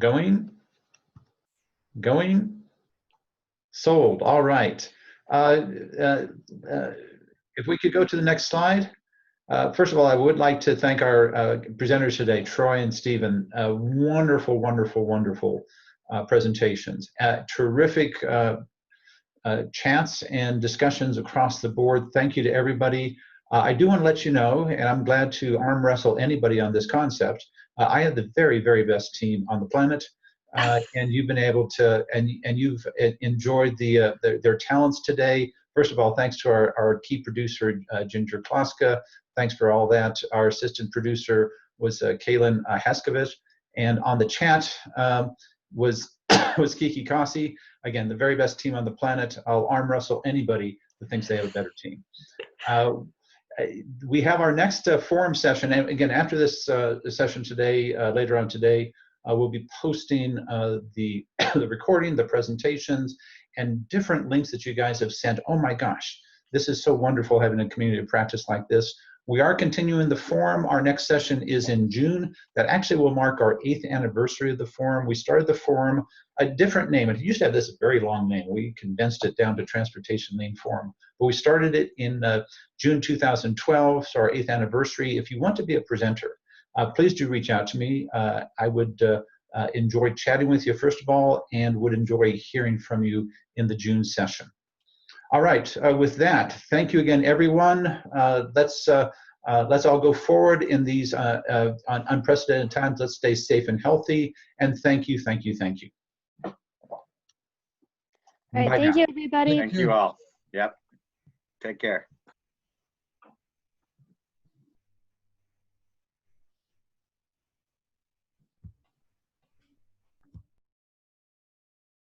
B: Going? Sold. All right. If we could go to the next slide. First of all, I would like to thank our presenters today, Troy and Stephen. Wonderful, wonderful, wonderful presentations. Terrific chats and discussions across the board. Thank you to everybody. I do want to let you know, and I'm glad to arm wrestle anybody on this concept. I have the very, very best team on the planet, and you've been able to, and you've enjoyed their talents today. First of all, thanks to our key producer, Ginger Kloska. Thanks for all that. Our assistant producer was Kaylin Heskovich, and on the chat was Kiki Kasi. Again, the very best team on the planet. I'll arm wrestle anybody who thinks they have a better team. We have our next forum session, and again, after this session today, later on today, we'll be posting the recording, the presentations, and different links that you guys have sent. Oh my gosh, this is so wonderful having a community of practice like this. We are continuing the forum. Our next session is in June. That actually will mark our 8th anniversary of the forum. We started the forum, a different name. It used to have this very long name. We condensed it down to Transportation Lane Forum. But we started it in June 2012, so our 8th anniversary. If you want to be a presenter, please do reach out to me. I would enjoy chatting with you, first of all, and would enjoy hearing from you in the June session. All right, with that, thank you again, everyone. Let's all go forward in these unprecedented times. Let's stay safe and healthy. And thank you, thank you, thank you.
C: All right, thank you, everybody.
A: Thank you all. Yep. Take care.